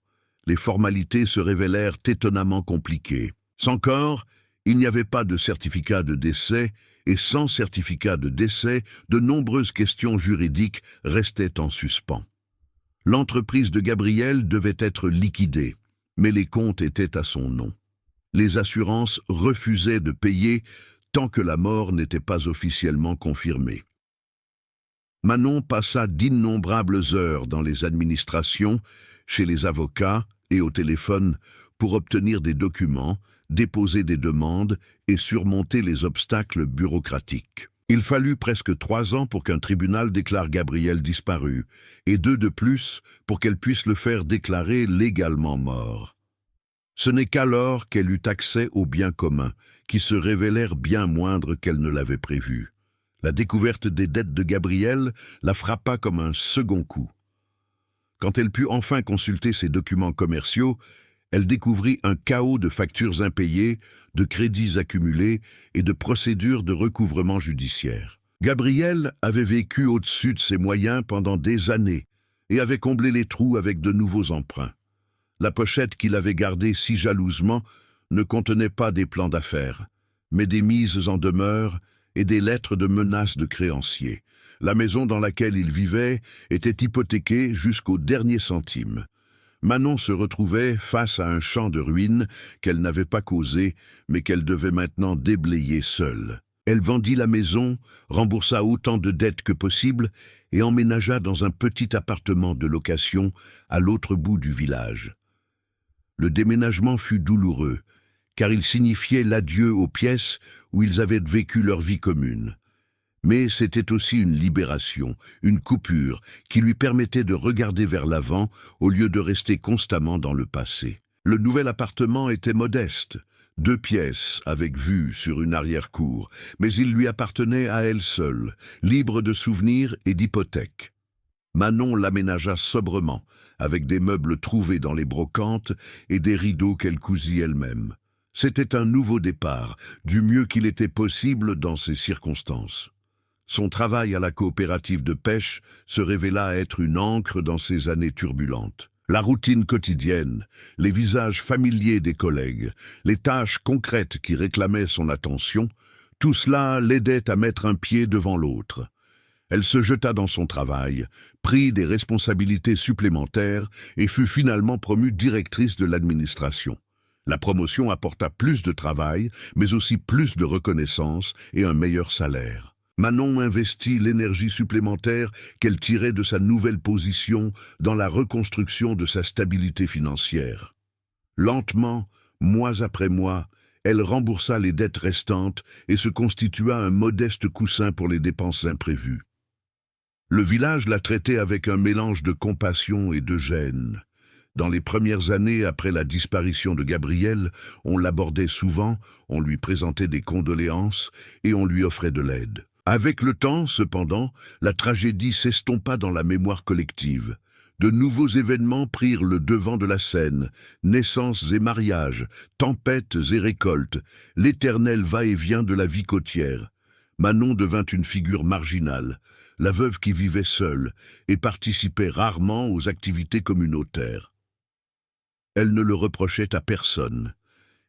Les formalités se révélèrent étonnamment compliquées. Sans corps, il n'y avait pas de certificat de décès, et sans certificat de décès, de nombreuses questions juridiques restaient en suspens. L'entreprise de Gabriel devait être liquidée, mais les comptes étaient à son nom. Les assurances refusaient de payer tant que la mort n'était pas officiellement confirmée. Manon passa d'innombrables heures dans les administrations, chez les avocats et au téléphone pour obtenir des documents, déposer des demandes et surmonter les obstacles bureaucratiques. Il fallut presque 3 ans pour qu'un tribunal déclare Gabriel disparu, et 2 de plus pour qu'elle puisse le faire déclarer légalement mort. Ce n'est qu'alors qu'elle eut accès aux biens communs, qui se révélèrent bien moindres qu'elle ne l'avait prévu. La découverte des dettes de Gabriel la frappa comme un second coup. Quand elle put enfin consulter ses documents commerciaux, elle découvrit un chaos de factures impayées, de crédits accumulés et de procédures de recouvrement judiciaire. Gabriel avait vécu au-dessus de ses moyens pendant des années et avait comblé les trous avec de nouveaux emprunts. La pochette qu'il avait gardée si jalousement ne contenait pas des plans d'affaires, mais des mises en demeure et des lettres de menaces de créanciers. La maison dans laquelle il vivait était hypothéquée jusqu'au dernier centime. Manon se retrouvait face à un champ de ruines qu'elle n'avait pas causé, mais qu'elle devait maintenant déblayer seule. Elle vendit la maison, remboursa autant de dettes que possible et emménagea dans un petit appartement de location à l'autre bout du village. Le déménagement fut douloureux, car il signifiait l'adieu aux pièces où ils avaient vécu leur vie commune. Mais c'était aussi une libération, une coupure, qui lui permettait de regarder vers l'avant au lieu de rester constamment dans le passé. Le nouvel appartement était modeste, 2 pièces avec vue sur une arrière-cour, mais il lui appartenait à elle seule, libre de souvenirs et d'hypothèques. Manon l'aménagea sobrement, avec des meubles trouvés dans les brocantes et des rideaux qu'elle cousit elle-même. C'était un nouveau départ, du mieux qu'il était possible dans ces circonstances. Son travail à la coopérative de pêche se révéla être une ancre dans ces années turbulentes. La routine quotidienne, les visages familiers des collègues, les tâches concrètes qui réclamaient son attention, tout cela l'aidait à mettre un pied devant l'autre. Elle se jeta dans son travail, prit des responsabilités supplémentaires et fut finalement promue directrice de l'administration. La promotion apporta plus de travail, mais aussi plus de reconnaissance et un meilleur salaire. Manon investit l'énergie supplémentaire qu'elle tirait de sa nouvelle position dans la reconstruction de sa stabilité financière. Lentement, mois après mois, elle remboursa les dettes restantes et se constitua un modeste coussin pour les dépenses imprévues. Le village la traitait avec un mélange de compassion et de gêne. Dans les premières années après la disparition de Gabriel, on l'abordait souvent, on lui présentait des condoléances et on lui offrait de l'aide. Avec le temps, cependant, la tragédie s'estompa dans la mémoire collective. De nouveaux événements prirent le devant de la scène, naissances et mariages, tempêtes et récoltes, l'éternel va-et-vient de la vie côtière. Manon devint une figure marginale, la veuve qui vivait seule et participait rarement aux activités communautaires. Elle ne le reprochait à personne.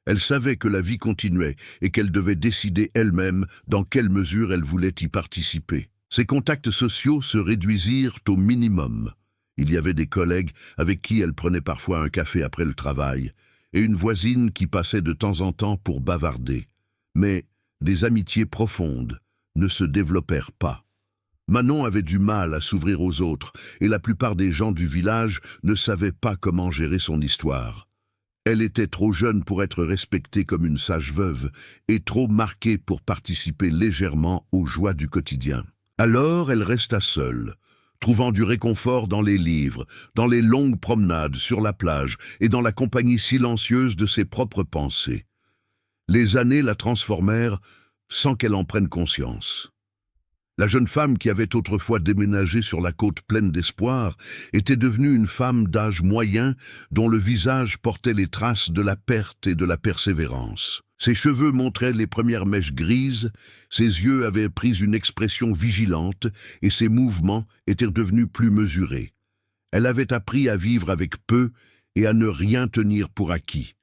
Elle savait que la vie continuait et qu'elle devait décider elle-même dans quelle mesure elle voulait y participer. Ses contacts sociaux se réduisirent au minimum. Il y avait des collègues avec qui elle prenait parfois un café après le travail, et une voisine qui passait de temps en temps pour bavarder. Mais des amitiés profondes ne se développèrent pas. Manon avait du mal à s'ouvrir aux autres, et la plupart des gens du village ne savaient pas comment gérer son histoire. Elle était trop jeune pour être respectée comme une sage veuve, et trop marquée pour participer légèrement aux joies du quotidien. Alors elle resta seule, trouvant du réconfort dans les livres, dans les longues promenades sur la plage et dans la compagnie silencieuse de ses propres pensées. Les années la transformèrent sans qu'elle en prenne conscience. La jeune femme qui avait autrefois déménagé sur la côte pleine d'espoir était devenue une femme d'âge moyen dont le visage portait les traces de la perte et de la persévérance. Ses cheveux montraient les premières mèches grises, ses yeux avaient pris une expression vigilante et ses mouvements étaient devenus plus mesurés. Elle avait appris à vivre avec peu et à ne rien tenir pour acquis.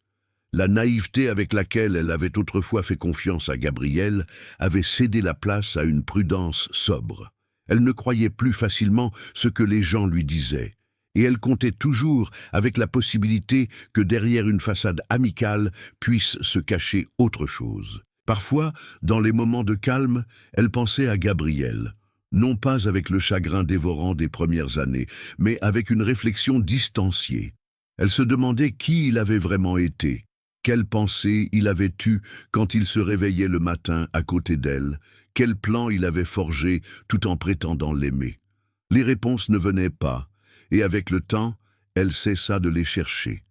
La naïveté avec laquelle elle avait autrefois fait confiance à Gabriel avait cédé la place à une prudence sobre. Elle ne croyait plus facilement ce que les gens lui disaient, et elle comptait toujours avec la possibilité que derrière une façade amicale puisse se cacher autre chose. Parfois, dans les moments de calme, elle pensait à Gabriel, non pas avec le chagrin dévorant des premières années, mais avec une réflexion distanciée. Elle se demandait qui il avait vraiment été. Quelle pensée il avait eue quand il se réveillait le matin à côté d'elle, quel plan il avait forgé tout en prétendant l'aimer. Les réponses ne venaient pas, et avec le temps, elle cessa de les chercher.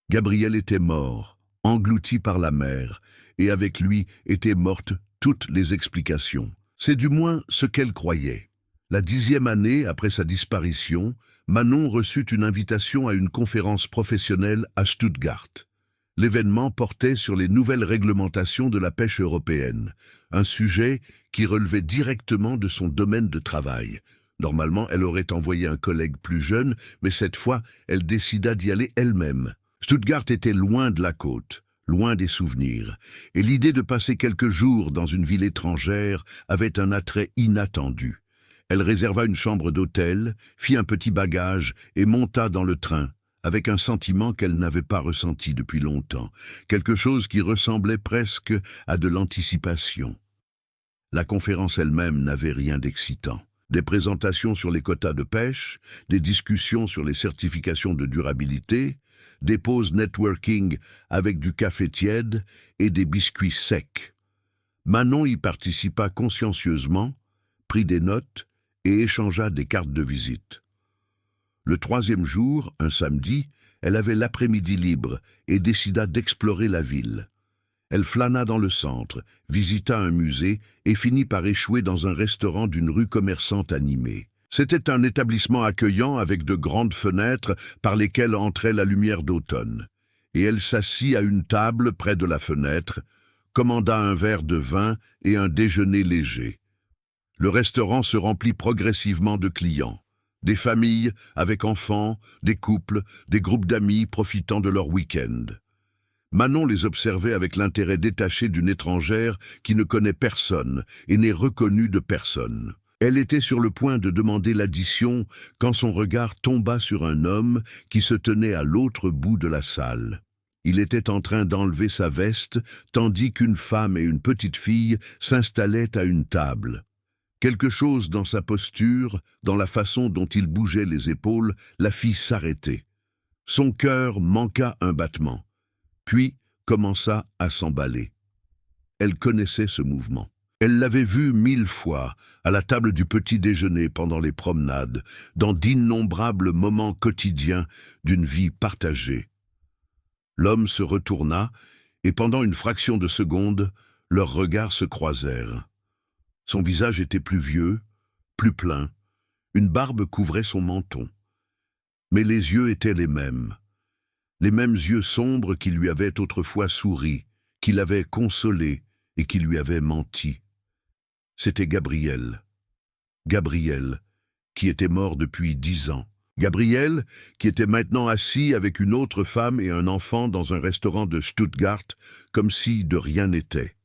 Gabriel était mort, englouti par la mer, et avec lui étaient mortes toutes les explications. C'est du moins ce qu'elle croyait. La 10e année après sa disparition, Manon reçut une invitation à une conférence professionnelle à Stuttgart. L'événement portait sur les nouvelles réglementations de la pêche européenne, un sujet qui relevait directement de son domaine de travail. Normalement, elle aurait envoyé un collègue plus jeune, mais cette fois, elle décida d'y aller elle-même. Stuttgart était loin de la côte, loin des souvenirs, et l'idée de passer quelques jours dans une ville étrangère avait un attrait inattendu. Elle réserva une chambre d'hôtel, fit un petit bagage et monta dans le train, avec un sentiment qu'elle n'avait pas ressenti depuis longtemps, quelque chose qui ressemblait presque à de l'anticipation. La conférence elle-même n'avait rien d'excitant. Des présentations sur les quotas de pêche, des discussions sur les certifications de durabilité, des pauses networking avec du café tiède et des biscuits secs. Manon y participa consciencieusement, prit des notes et échangea des cartes de visite. Le 3e jour, un samedi, elle avait l'après-midi libre et décida d'explorer la ville. Elle flâna dans le centre, visita un musée et finit par échouer dans un restaurant d'une rue commerçante animée. C'était un établissement accueillant avec de grandes fenêtres par lesquelles entrait la lumière d'automne. Et elle s'assit à une table près de la fenêtre, commanda un verre de vin et un déjeuner léger. Le restaurant se remplit progressivement de clients. Des familles avec enfants, des couples, des groupes d'amis profitant de leur week-end. Manon les observait avec l'intérêt détaché d'une étrangère qui ne connaît personne et n'est reconnue de personne. Elle était sur le point de demander l'addition quand son regard tomba sur un homme qui se tenait à l'autre bout de la salle. Il était en train d'enlever sa veste tandis qu'une femme et une petite fille s'installaient à une table. Quelque chose dans sa posture, dans la façon dont il bougeait les épaules, la fit s'arrêter. Son cœur manqua un battement, puis commença à s'emballer. Elle connaissait ce mouvement. Elle l'avait vu 1000 fois, à la table du petit déjeuner pendant les promenades, dans d'innombrables moments quotidiens d'une vie partagée. L'homme se retourna, et pendant une fraction de seconde, leurs regards se croisèrent. Son visage était plus vieux, plus plein, une barbe couvrait son menton. Mais les yeux étaient les mêmes yeux sombres qui lui avaient autrefois souri, qui l'avaient consolé et qui lui avaient menti. C'était Gabriel. Gabriel, qui était mort depuis 10 ans. Gabriel, qui était maintenant assis avec une autre femme et un enfant dans un restaurant de Stuttgart, comme si de rien n'était.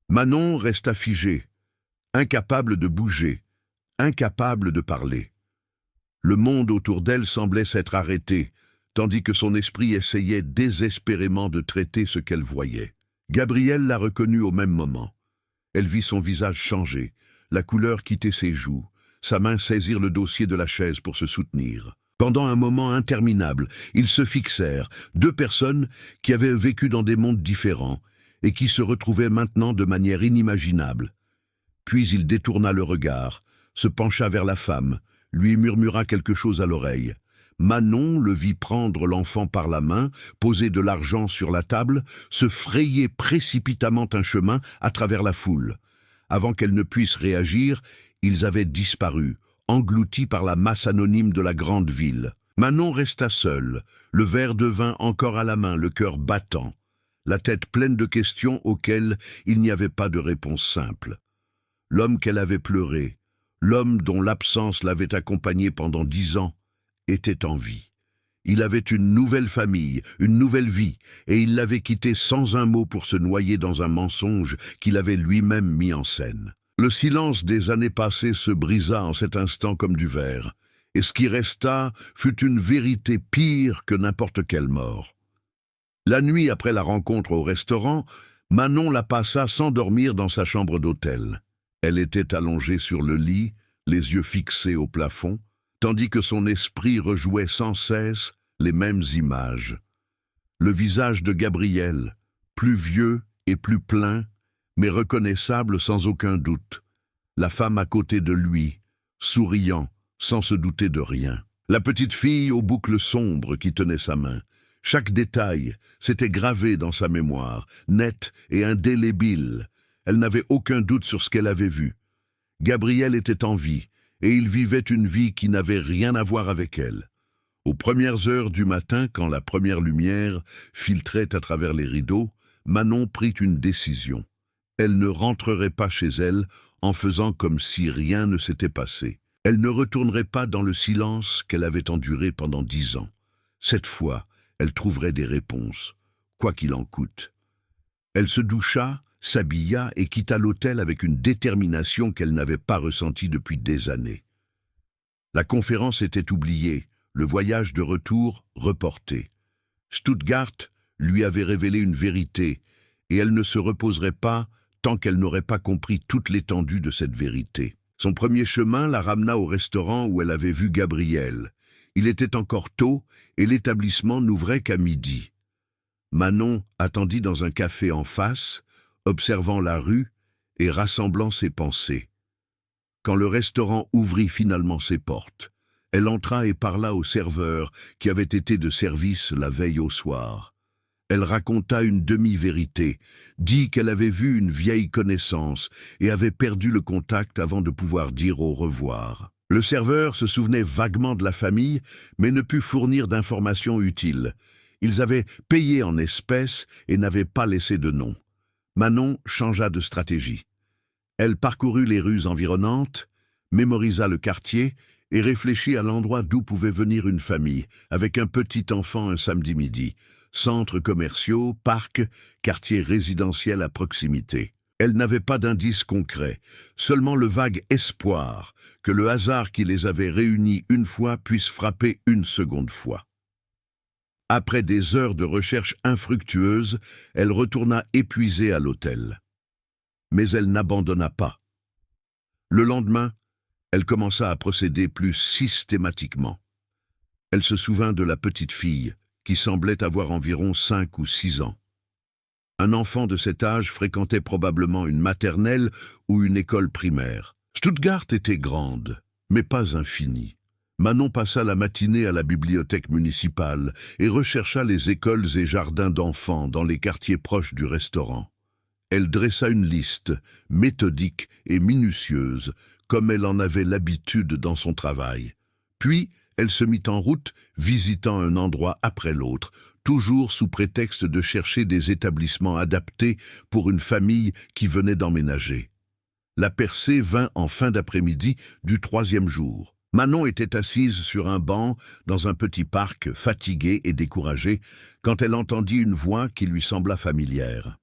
Manon resta figée, incapable de bouger, incapable de parler. Le monde autour d'elle semblait s'être arrêté, tandis que son esprit essayait désespérément de traiter ce qu'elle voyait. Gabriel la reconnut au même moment. Elle vit son visage changer, la couleur quitter ses joues, sa main saisir le dossier de la chaise pour se soutenir. Pendant un moment interminable, ils se fixèrent, 2 personnes qui avaient vécu dans des mondes différents et qui se retrouvaient maintenant de manière inimaginable. Puis il détourna le regard, se pencha vers la femme, lui murmura quelque chose à l'oreille. Manon le vit prendre l'enfant par la main, poser de l'argent sur la table, se frayer précipitamment un chemin à travers la foule. Avant qu'elle ne puisse réagir, ils avaient disparu, engloutis par la masse anonyme de la grande ville. Manon resta seule, le verre de vin encore à la main, le cœur battant, la tête pleine de questions auxquelles il n'y avait pas de réponse simple. L'homme qu'elle avait pleuré, l'homme dont l'absence l'avait accompagnée pendant 10 ans, était en vie. Il avait une nouvelle famille, une nouvelle vie, et il l'avait quitté sans un mot pour se noyer dans un mensonge qu'il avait lui-même mis en scène. Le silence des années passées se brisa en cet instant comme du verre, et ce qui resta fut une vérité pire que n'importe quelle mort. La nuit après la rencontre au restaurant, Manon la passa sans dormir dans sa chambre d'hôtel. Elle était allongée sur le lit, les yeux fixés au plafond, tandis que son esprit rejouait sans cesse les mêmes images. Le visage de Gabriel, plus vieux et plus plein, mais reconnaissable sans aucun doute. La femme à côté de lui, souriant, sans se douter de rien. La petite fille aux boucles sombres qui tenait sa main. Chaque détail s'était gravé dans sa mémoire, net et indélébile. Elle n'avait aucun doute sur ce qu'elle avait vu. Gabriel était en vie, et il vivait une vie qui n'avait rien à voir avec elle. Aux premières heures du matin, quand la première lumière filtrait à travers les rideaux, Manon prit une décision. Elle ne rentrerait pas chez elle en faisant comme si rien ne s'était passé. Elle ne retournerait pas dans le silence qu'elle avait enduré pendant 10 ans. Cette fois, elle trouverait des réponses, quoi qu'il en coûte. Elle se doucha, s'habilla et quitta l'hôtel avec une détermination qu'elle n'avait pas ressentie depuis des années. La conférence était oubliée, le voyage de retour reporté. Stuttgart lui avait révélé une vérité, et elle ne se reposerait pas tant qu'elle n'aurait pas compris toute l'étendue de cette vérité. Son premier chemin la ramena au restaurant où elle avait vu Gabriel. Il était encore tôt et l'établissement n'ouvrait qu'à midi. Manon attendit dans un café en face, observant la rue et rassemblant ses pensées. Quand le restaurant ouvrit finalement ses portes, elle entra et parla au serveur qui avait été de service la veille au soir. Elle raconta une demi-vérité, dit qu'elle avait vu une vieille connaissance et avait perdu le contact avant de pouvoir dire au revoir. Le serveur se souvenait vaguement de la famille, mais ne put fournir d'informations utiles. Ils avaient payé en espèces et n'avaient pas laissé de nom. Manon changea de stratégie. Elle parcourut les rues environnantes, mémorisa le quartier et réfléchit à l'endroit d'où pouvait venir une famille, avec un petit enfant un samedi midi. Centres commerciaux, parcs, quartiers résidentiels à proximité. Elle n'avait pas d'indice concret, seulement le vague espoir que le hasard qui les avait réunis une fois puisse frapper une seconde fois. Après des heures de recherche infructueuses, elle retourna épuisée à l'hôtel. Mais elle n'abandonna pas. Le lendemain, elle commença à procéder plus systématiquement. Elle se souvint de la petite fille, qui semblait avoir environ 5 ou 6 ans. Un enfant de cet âge fréquentait probablement une maternelle ou une école primaire. Stuttgart était grande, mais pas infinie. Manon passa la matinée à la bibliothèque municipale et rechercha les écoles et jardins d'enfants dans les quartiers proches du restaurant. Elle dressa une liste, méthodique et minutieuse, comme elle en avait l'habitude dans son travail. Puis, elle se mit en route, visitant un endroit après l'autre, toujours sous prétexte de chercher des établissements adaptés pour une famille qui venait d'emménager. La percée vint en fin d'après-midi du 3e jour. Manon était assise sur un banc dans un petit parc, fatiguée et découragée, quand elle entendit une voix qui lui sembla familière.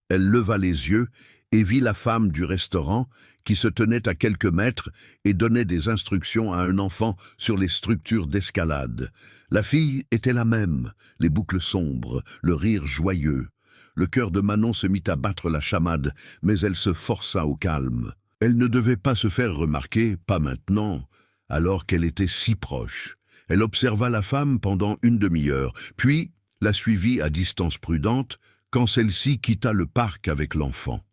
Elle leva les yeux et vit la femme du restaurant qui se tenait à quelques mètres et donnait des instructions à un enfant sur les structures d'escalade. La fille était la même, les boucles sombres, le rire joyeux. Le cœur de Manon se mit à battre la chamade, mais elle se força au calme. Elle ne devait pas se faire remarquer, pas maintenant, alors qu'elle était si proche. Elle observa la femme pendant une demi-heure, puis la suivit à distance prudente quand celle-ci quitta le parc avec l'enfant.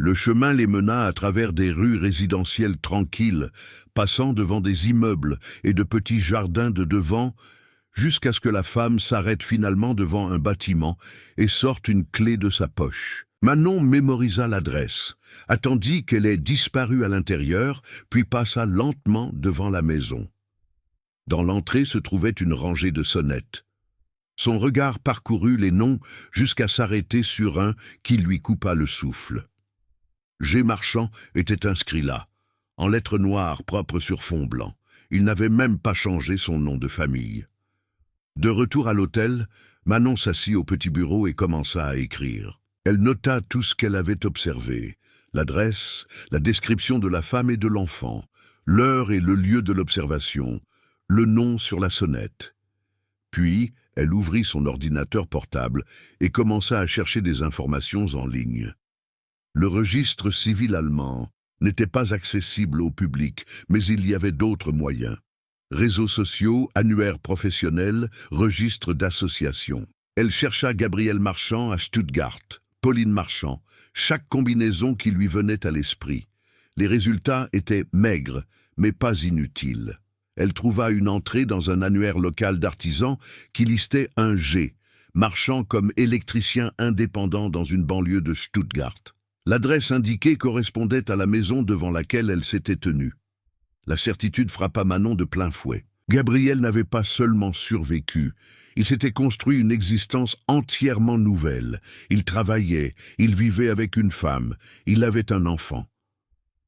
Le chemin les mena à travers des rues résidentielles tranquilles, passant devant des immeubles et de petits jardins de devant, jusqu'à ce que la femme s'arrête finalement devant un bâtiment et sorte une clé de sa poche. Manon mémorisa l'adresse, attendit qu'elle ait disparu à l'intérieur, puis passa lentement devant la maison. Dans l'entrée se trouvait une rangée de sonnettes. Son regard parcourut les noms jusqu'à s'arrêter sur un qui lui coupa le souffle. G. Marchand était inscrit là, en lettres noires propres sur fond blanc. Il n'avait même pas changé son nom de famille. De retour à l'hôtel, Manon s'assit au petit bureau et commença à écrire. Elle nota tout ce qu'elle avait observé, l'adresse, la description de la femme et de l'enfant, l'heure et le lieu de l'observation, le nom sur la sonnette. Puis, elle ouvrit son ordinateur portable et commença à chercher des informations en ligne. Le registre civil allemand n'était pas accessible au public, mais il y avait d'autres moyens. Réseaux sociaux, annuaires professionnels, registres d'associations. Elle chercha Gabriel Marchand à Stuttgart, Pauline Marchand, chaque combinaison qui lui venait à l'esprit. Les résultats étaient maigres, mais pas inutiles. Elle trouva une entrée dans un annuaire local d'artisans qui listait un G, Marchand comme électricien indépendant dans une banlieue de Stuttgart. L'adresse indiquée correspondait à la maison devant laquelle elle s'était tenue. La certitude frappa Manon de plein fouet. Gabriel n'avait pas seulement survécu, il s'était construit une existence entièrement nouvelle. Il travaillait, il vivait avec une femme, il avait un enfant.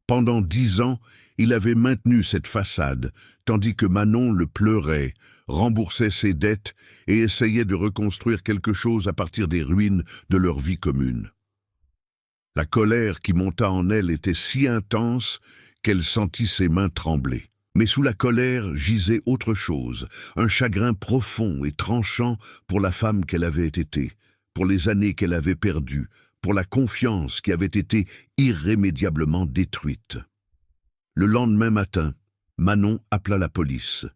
Pendant 10 ans, il avait maintenu cette façade, tandis que Manon le pleurait, remboursait ses dettes et essayait de reconstruire quelque chose à partir des ruines de leur vie commune. La colère qui monta en elle était si intense qu'elle sentit ses mains trembler. Mais sous la colère gisait autre chose, un chagrin profond et tranchant pour la femme qu'elle avait été, pour les années qu'elle avait perdues, pour la confiance qui avait été irrémédiablement détruite. Le lendemain matin, Manon appela la police.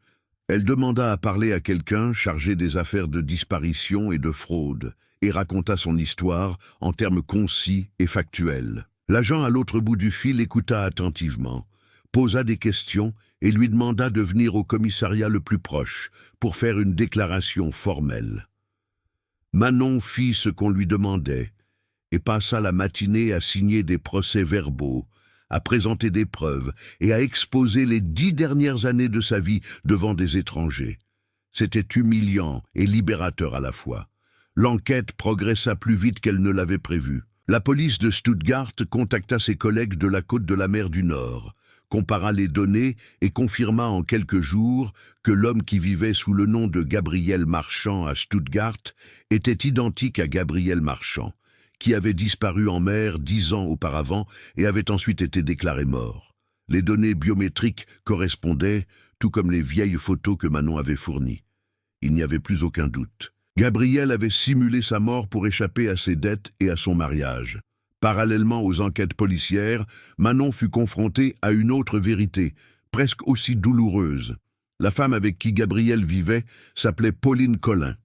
Elle demanda à parler à quelqu'un chargé des affaires de disparition et de fraude, et raconta son histoire en termes concis et factuels. L'agent à l'autre bout du fil écouta attentivement, posa des questions et lui demanda de venir au commissariat le plus proche pour faire une déclaration formelle. Manon fit ce qu'on lui demandait et passa la matinée à signer des procès-verbaux, à présenter des preuves et à exposer les 10 dernières années de sa vie devant des étrangers. C'était humiliant et libérateur à la fois. L'enquête progressa plus vite qu'elle ne l'avait prévu. La police de Stuttgart contacta ses collègues de la côte de la mer du Nord, compara les données et confirma en quelques jours que l'homme qui vivait sous le nom de Gabriel Marchand à Stuttgart était identique à Gabriel Marchand, qui avait disparu en mer 10 ans auparavant et avait ensuite été déclaré mort. Les données biométriques correspondaient, tout comme les vieilles photos que Manon avait fournies. Il n'y avait plus aucun doute. Gabriel avait simulé sa mort pour échapper à ses dettes et à son mariage. Parallèlement aux enquêtes policières, Manon fut confrontée à une autre vérité, presque aussi douloureuse. La femme avec qui Gabriel vivait s'appelait Pauline Collin.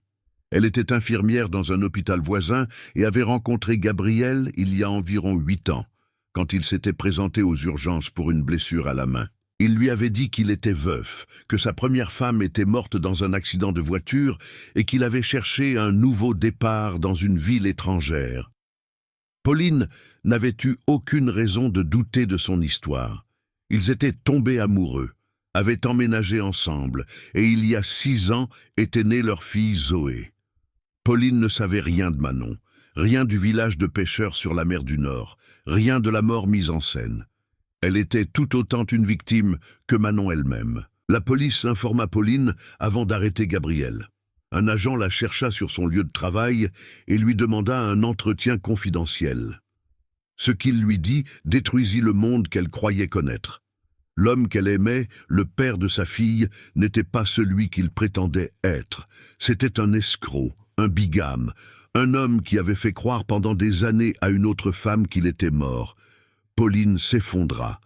Elle était infirmière dans un hôpital voisin et avait rencontré Gabriel il y a environ 8 ans, quand il s'était présenté aux urgences pour une blessure à la main. Il lui avait dit qu'il était veuf, que sa première femme était morte dans un accident de voiture et qu'il avait cherché un nouveau départ dans une ville étrangère. Pauline n'avait eu aucune raison de douter de son histoire. Ils étaient tombés amoureux, avaient emménagé ensemble, et il y a 6 ans était née leur fille Zoé. Pauline ne savait rien de Manon, rien du village de pêcheurs sur la mer du Nord, rien de la mort mise en scène. Elle était tout autant une victime que Manon elle-même. La police informa Pauline avant d'arrêter Gabriel. Un agent la chercha sur son lieu de travail et lui demanda un entretien confidentiel. Ce qu'il lui dit détruisit le monde qu'elle croyait connaître. L'homme qu'elle aimait, le père de sa fille, n'était pas celui qu'il prétendait être. C'était un escroc, un bigame, un homme qui avait fait croire pendant des années à une autre femme qu'il était mort. Pauline s'effondra.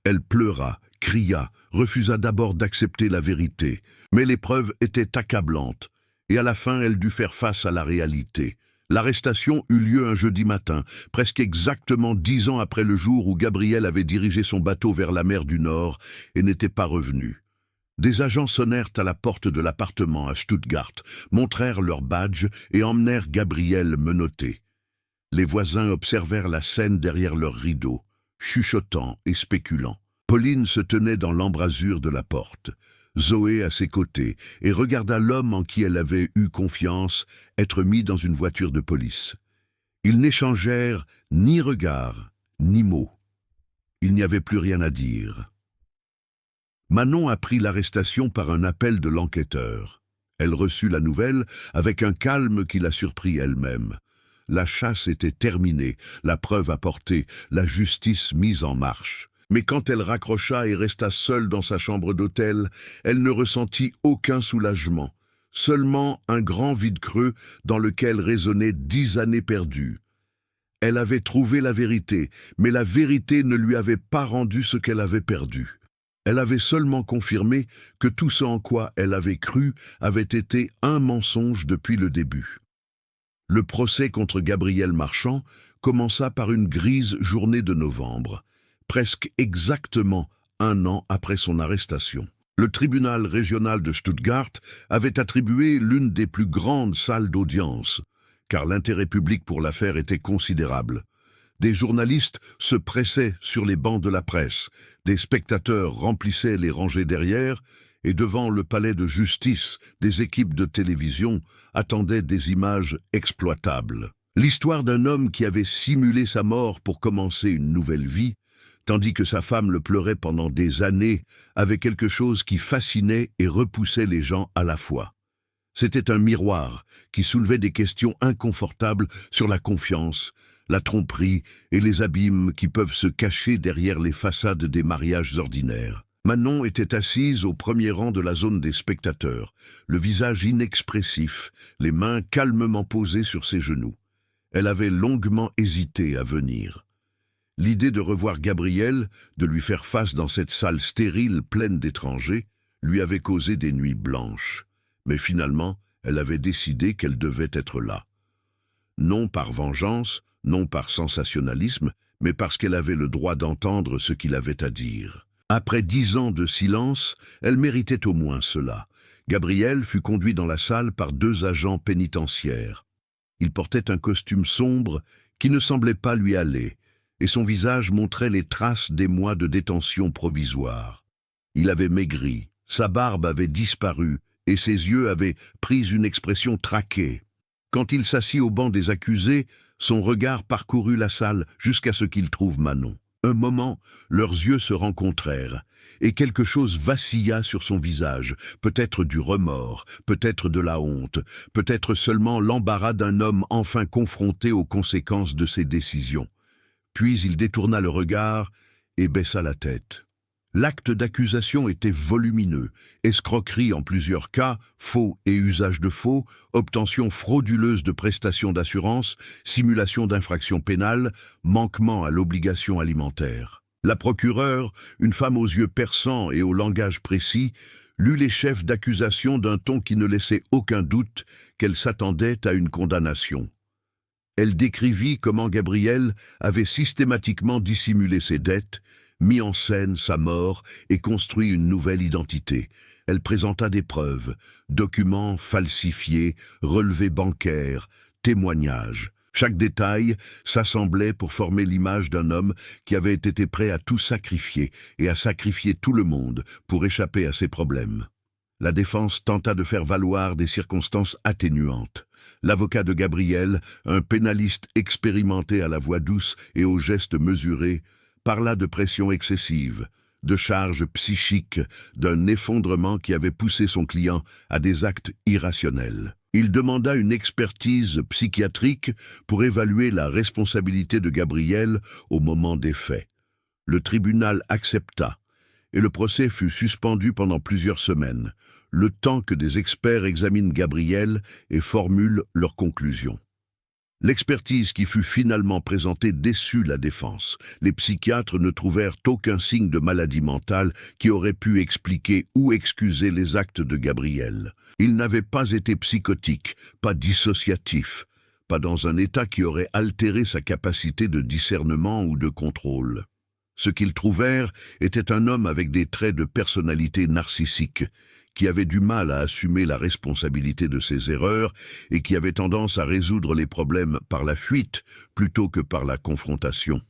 Elle pleura, cria, refusa d'abord d'accepter la vérité. Mais les preuves étaient accablantes. Et à la fin, elle dut faire face à la réalité. L'arrestation eut lieu un jeudi matin, presque exactement 10 ans après le jour où Gabriel avait dirigé son bateau vers la mer du Nord et n'était pas revenu. Des agents sonnèrent à la porte de l'appartement à Stuttgart, montrèrent leur badge et emmenèrent Gabriel menotté. Les voisins observèrent la scène derrière leurs rideaux, chuchotant et spéculant. Pauline se tenait dans l'embrasure de la porte, Zoé à ses côtés, et regarda l'homme en qui elle avait eu confiance être mis dans une voiture de police. Ils n'échangèrent ni regard, ni mots. Il n'y avait plus rien à dire. Manon apprit l'arrestation par un appel de l'enquêteur. Elle reçut la nouvelle avec un calme qui la surprit elle-même. La chasse était terminée, la preuve apportée, la justice mise en marche. Mais quand elle raccrocha et resta seule dans sa chambre d'hôtel, elle ne ressentit aucun soulagement, seulement un grand vide creux dans lequel résonnaient 10 années perdues. Elle avait trouvé la vérité, mais la vérité ne lui avait pas rendu ce qu'elle avait perdu. Elle avait seulement confirmé que tout ce en quoi elle avait cru avait été un mensonge depuis le début. Le procès contre Gabriel Marchand commença par une grise journée de novembre, presque exactement un an après son arrestation. Le tribunal régional de Stuttgart avait attribué l'une des plus grandes salles d'audience, car l'intérêt public pour l'affaire était considérable. Des journalistes se pressaient sur les bancs de la presse, des spectateurs remplissaient les rangées derrière, et devant le palais de justice, des équipes de télévision attendaient des images exploitables. L'histoire d'un homme qui avait simulé sa mort pour commencer une nouvelle vie, tandis que sa femme le pleurait pendant des années, avait quelque chose qui fascinait et repoussait les gens à la fois. C'était un miroir qui soulevait des questions inconfortables sur la confiance, la tromperie et les abîmes qui peuvent se cacher derrière les façades des mariages ordinaires. Manon était assise au premier rang de la zone des spectateurs, le visage inexpressif, les mains calmement posées sur ses genoux. Elle avait longuement hésité à venir. L'idée de revoir Gabriel, de lui faire face dans cette salle stérile pleine d'étrangers, lui avait causé des nuits blanches. Mais finalement, elle avait décidé qu'elle devait être là. Non par vengeance, non par sensationnalisme, mais parce qu'elle avait le droit d'entendre ce qu'il avait à dire. Après 10 ans de silence, elle méritait au moins cela. Gabriel fut conduit dans la salle par 2 agents pénitentiaires. Il portait un costume sombre qui ne semblait pas lui aller, et son visage montrait les traces des mois de détention provisoire. Il avait maigri, sa barbe avait disparu, et ses yeux avaient pris une expression traquée. Quand il s'assit au banc des accusés, son regard parcourut la salle jusqu'à ce qu'il trouve Manon. Un moment, leurs yeux se rencontrèrent, et quelque chose vacilla sur son visage, peut-être du remords, peut-être de la honte, peut-être seulement l'embarras d'un homme enfin confronté aux conséquences de ses décisions. Puis il détourna le regard et baissa la tête. L'acte d'accusation était volumineux, escroquerie en plusieurs cas, faux et usage de faux, obtention frauduleuse de prestations d'assurance, simulation d'infraction pénale, manquement à l'obligation alimentaire. La procureure, une femme aux yeux perçants et au langage précis, lut les chefs d'accusation d'un ton qui ne laissait aucun doute qu'elle s'attendait à une condamnation. Elle décrivit comment Gabriel avait systématiquement dissimulé ses dettes, mis en scène sa mort et construit une nouvelle identité. Elle présenta des preuves, documents falsifiés, relevés bancaires, témoignages. Chaque détail s'assemblait pour former l'image d'un homme qui avait été prêt à tout sacrifier et à sacrifier tout le monde pour échapper à ses problèmes. La défense tenta de faire valoir des circonstances atténuantes. L'avocat de Gabriel, un pénaliste expérimenté à la voix douce et aux gestes mesurés, parla de pression excessive, de charges psychiques, d'un effondrement qui avait poussé son client à des actes irrationnels. Il demanda une expertise psychiatrique pour évaluer la responsabilité de Gabriel au moment des faits. Le tribunal accepta, et le procès fut suspendu pendant plusieurs semaines, le temps que des experts examinent Gabriel et formulent leurs conclusions. L'expertise qui fut finalement présentée déçut la défense. Les psychiatres ne trouvèrent aucun signe de maladie mentale qui aurait pu expliquer ou excuser les actes de Gabriel. Il n'avait pas été psychotique, pas dissociatif, pas dans un état qui aurait altéré sa capacité de discernement ou de contrôle. Ce qu'ils trouvèrent était un homme avec des traits de personnalité narcissique, qui avait du mal à assumer la responsabilité de ses erreurs et qui avait tendance à résoudre les problèmes par la fuite plutôt que par la confrontation.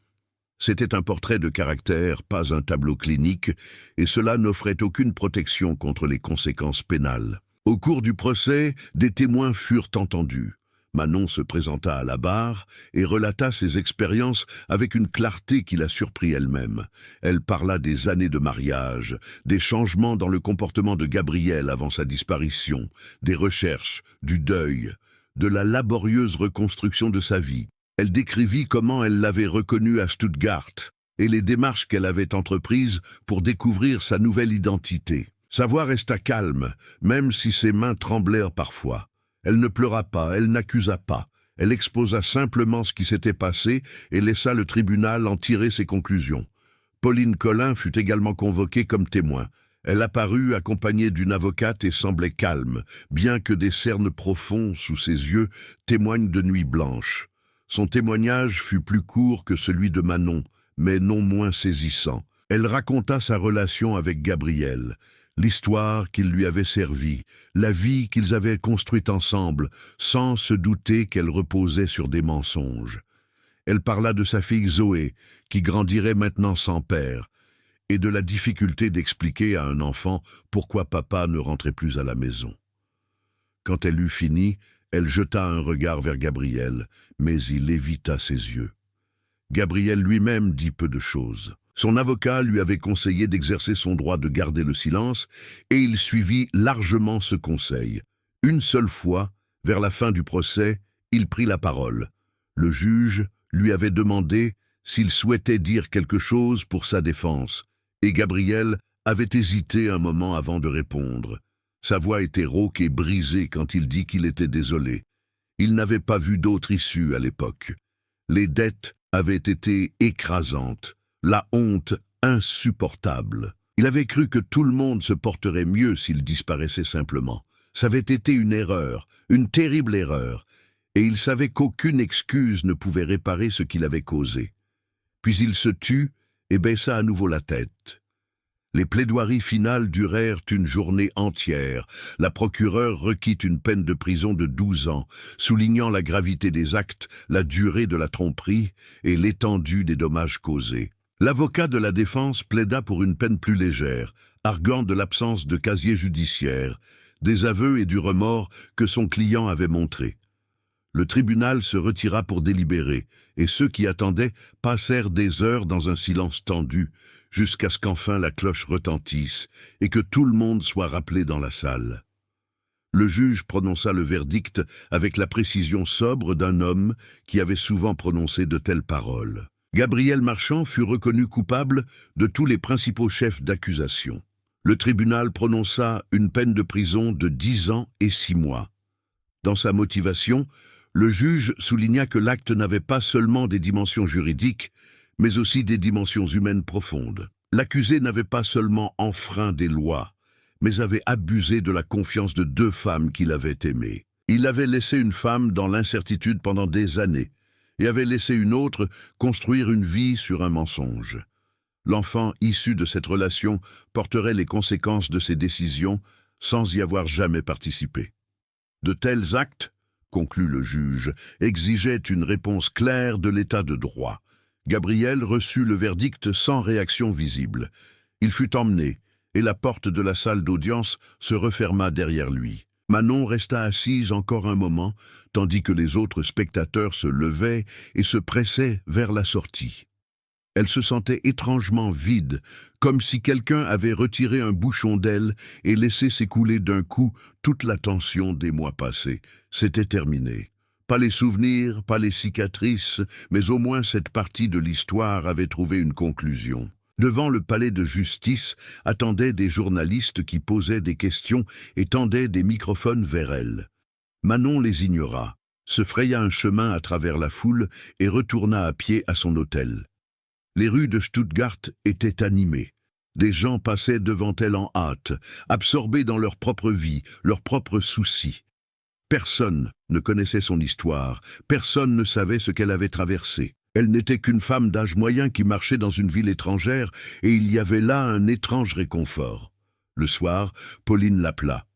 C'était un portrait de caractère, pas un tableau clinique, et cela n'offrait aucune protection contre les conséquences pénales. Au cours du procès, des témoins furent entendus. Manon se présenta à la barre et relata ses expériences avec une clarté qui la surprit elle-même. Elle parla des années de mariage, des changements dans le comportement de Gabriel avant sa disparition, des recherches, du deuil, de la laborieuse reconstruction de sa vie. Elle décrivit comment elle l'avait reconnu à Stuttgart et les démarches qu'elle avait entreprises pour découvrir sa nouvelle identité. Sa voix resta calme, même si ses mains tremblèrent parfois. Elle ne pleura pas, elle n'accusa pas. Elle exposa simplement ce qui s'était passé et laissa le tribunal en tirer ses conclusions. Pauline Collin fut également convoquée comme témoin. Elle apparut accompagnée d'une avocate et semblait calme, bien que des cernes profonds sous ses yeux témoignent de nuits blanches. Son témoignage fut plus court que celui de Manon, mais non moins saisissant. Elle raconta sa relation avec Gabriel, l'histoire qu'il lui avait servi, la vie qu'ils avaient construite ensemble, sans se douter qu'elle reposait sur des mensonges. Elle parla de sa fille Zoé, qui grandirait maintenant sans père, et de la difficulté d'expliquer à un enfant pourquoi papa ne rentrait plus à la maison. Quand elle eut fini, elle jeta un regard vers Gabriel, mais il évita ses yeux. Gabriel lui-même dit peu de choses. Son avocat lui avait conseillé d'exercer son droit de garder le silence, et il suivit largement ce conseil. Une seule fois, vers la fin du procès, il prit la parole. Le juge lui avait demandé s'il souhaitait dire quelque chose pour sa défense, et Gabriel avait hésité un moment avant de répondre. Sa voix était rauque et brisée quand il dit qu'il était désolé. Il n'avait pas vu d'autre issue à l'époque. Les dettes avaient été écrasantes, la honte insupportable. Il avait cru que tout le monde se porterait mieux s'il disparaissait simplement. Ça avait été une erreur, une terrible erreur, et il savait qu'aucune excuse ne pouvait réparer ce qu'il avait causé. Puis il se tut et baissa à nouveau la tête. Les plaidoiries finales durèrent une journée entière. La procureure requit une peine de prison de 12 ans, soulignant la gravité des actes, la durée de la tromperie et l'étendue des dommages causés. L'avocat de la défense plaida pour une peine plus légère, arguant de l'absence de casier judiciaire, des aveux et du remords que son client avait montrés. Le tribunal se retira pour délibérer, et ceux qui attendaient passèrent des heures dans un silence tendu, jusqu'à ce qu'enfin la cloche retentisse et que tout le monde soit rappelé dans la salle. Le juge prononça le verdict avec la précision sobre d'un homme qui avait souvent prononcé de telles paroles. Gabriel Marchand fut reconnu coupable de tous les principaux chefs d'accusation. Le tribunal prononça une peine de prison de 10 ans et 6 mois. Dans sa motivation, le juge souligna que l'acte n'avait pas seulement des dimensions juridiques, mais aussi des dimensions humaines profondes. L'accusé n'avait pas seulement enfreint des lois, mais avait abusé de la confiance de 2 femmes qu'il avait aimées. Il avait laissé une femme dans l'incertitude pendant des années, et avait laissé une autre construire une vie sur un mensonge. L'enfant issu de cette relation porterait les conséquences de ses décisions sans y avoir jamais participé. De tels actes, conclut le juge, exigeaient une réponse claire de l'état de droit. Gabriel reçut le verdict sans réaction visible. Il fut emmené, et la porte de la salle d'audience se referma derrière lui. Manon resta assise encore un moment, tandis que les autres spectateurs se levaient et se pressaient vers la sortie. Elle se sentait étrangement vide, comme si quelqu'un avait retiré un bouchon d'elle et laissé s'écouler d'un coup toute la tension des mois passés. C'était terminé. Pas les souvenirs, pas les cicatrices, mais au moins cette partie de l'histoire avait trouvé une conclusion. Devant le palais de justice attendaient des journalistes qui posaient des questions et tendaient des microphones vers elle. Manon les ignora, se fraya un chemin à travers la foule et retourna à pied à son hôtel. Les rues de Stuttgart étaient animées. Des gens passaient devant elle en hâte, absorbés dans leur propre vie, leurs propres soucis. Personne ne connaissait son histoire, personne ne savait ce qu'elle avait traversé. Elle n'était qu'une femme d'âge moyen qui marchait dans une ville étrangère, et il y avait là un étrange réconfort. Le soir, Pauline l'appela.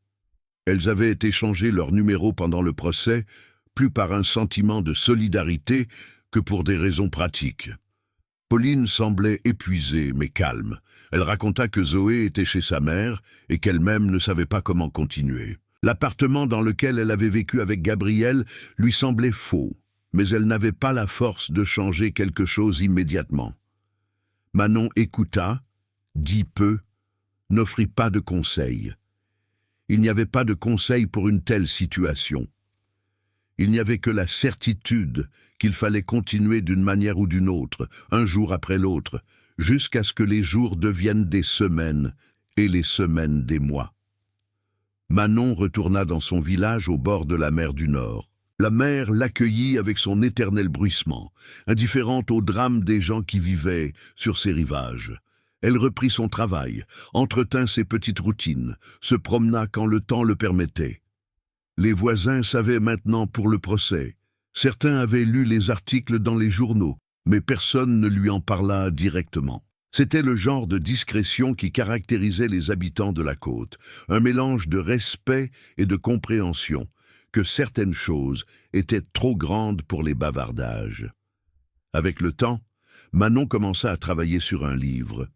Elles avaient échangé leur numéro pendant le procès, plus par un sentiment de solidarité que pour des raisons pratiques. Pauline semblait épuisée mais calme. Elle raconta que Zoé était chez sa mère et qu'elle-même ne savait pas comment continuer. L'appartement dans lequel elle avait vécu avec Gabriel lui semblait faux, mais elle n'avait pas la force de changer quelque chose immédiatement. Manon écouta, dit peu, n'offrit pas de conseils. Il n'y avait pas de conseil pour une telle situation. Il n'y avait que la certitude qu'il fallait continuer d'une manière ou d'une autre, un jour après l'autre, jusqu'à ce que les jours deviennent des semaines et les semaines des mois. Manon retourna dans son village au bord de la mer du Nord. La mer l'accueillit avec son éternel bruissement, indifférente au drame des gens qui vivaient sur ses rivages. Elle reprit son travail, entretint ses petites routines, se promena quand le temps le permettait. Les voisins savaient maintenant pour le procès. Certains avaient lu les articles dans les journaux, mais personne ne lui en parla directement. C'était le genre de discrétion qui caractérisait les habitants de la côte, un mélange de respect et de compréhension, que certaines choses étaient trop grandes pour les bavardages. Avec le temps, Manon commença à travailler sur un livre.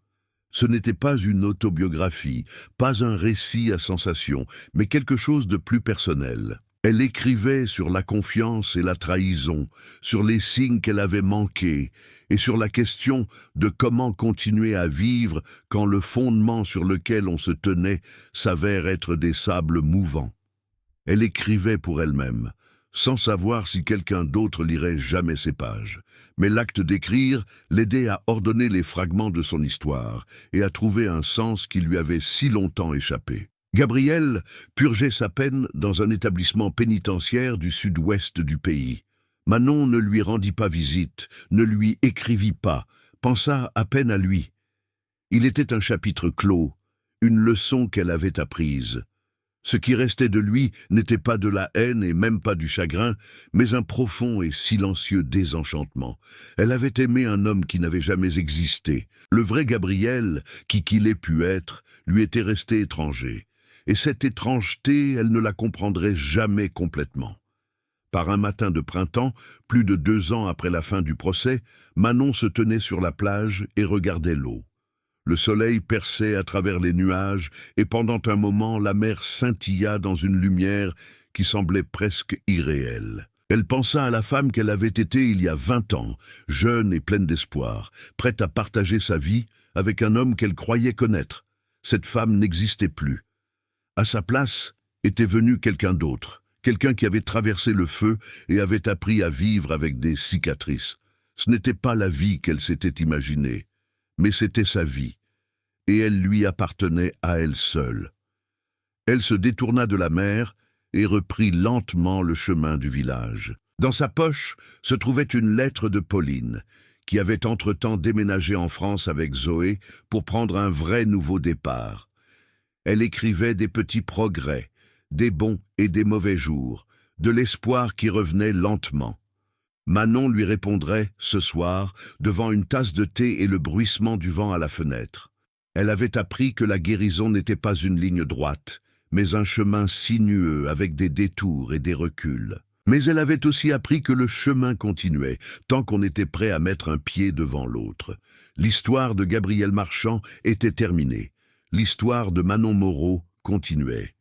Ce n'était pas une autobiographie, pas un récit à sensation, mais quelque chose de plus personnel. Elle écrivait sur la confiance et la trahison, sur les signes qu'elle avait manqués, et sur la question de comment continuer à vivre quand le fondement sur lequel on se tenait s'avère être des sables mouvants. Elle écrivait pour elle-même, sans savoir si quelqu'un d'autre lirait jamais ces pages. Mais l'acte d'écrire l'aidait à ordonner les fragments de son histoire et à trouver un sens qui lui avait si longtemps échappé. Gabrielle purgeait sa peine dans un établissement pénitentiaire du sud-ouest du pays. Manon ne lui rendit pas visite, ne lui écrivit pas, pensa à peine à lui. Il était un chapitre clos, une leçon qu'elle avait apprise. Ce qui restait de lui n'était pas de la haine et même pas du chagrin, mais un profond et silencieux désenchantement. Elle avait aimé un homme qui n'avait jamais existé. Le vrai Gabriel, qu'il ait pu être, lui était resté étranger. Et cette étrangeté, elle ne la comprendrait jamais complètement. Par un matin de printemps, plus de 2 ans après la fin du procès, Manon se tenait sur la plage et regardait l'eau. Le soleil perçait à travers les nuages et pendant un moment, la mer scintilla dans une lumière qui semblait presque irréelle. Elle pensa à la femme qu'elle avait été il y a 20 ans, jeune et pleine d'espoir, prête à partager sa vie avec un homme qu'elle croyait connaître. Cette femme n'existait plus. À sa place était venu quelqu'un d'autre, quelqu'un qui avait traversé le feu et avait appris à vivre avec des cicatrices. Ce n'était pas la vie qu'elle s'était imaginée, mais c'était sa vie, et elle lui appartenait à elle seule. Elle se détourna de la mer et reprit lentement le chemin du village. Dans sa poche se trouvait une lettre de Pauline, qui avait entre-temps déménagé en France avec Zoé pour prendre un vrai nouveau départ. Elle écrivait des petits progrès, des bons et des mauvais jours, de l'espoir qui revenait lentement. Manon lui répondrait, ce soir, devant une tasse de thé et le bruissement du vent à la fenêtre. Elle avait appris que la guérison n'était pas une ligne droite, mais un chemin sinueux avec des détours et des reculs. Mais elle avait aussi appris que le chemin continuait, tant qu'on était prêt à mettre un pied devant l'autre. L'histoire de Gabrielle Marchand était terminée. L'histoire de Manon Moreau continuait.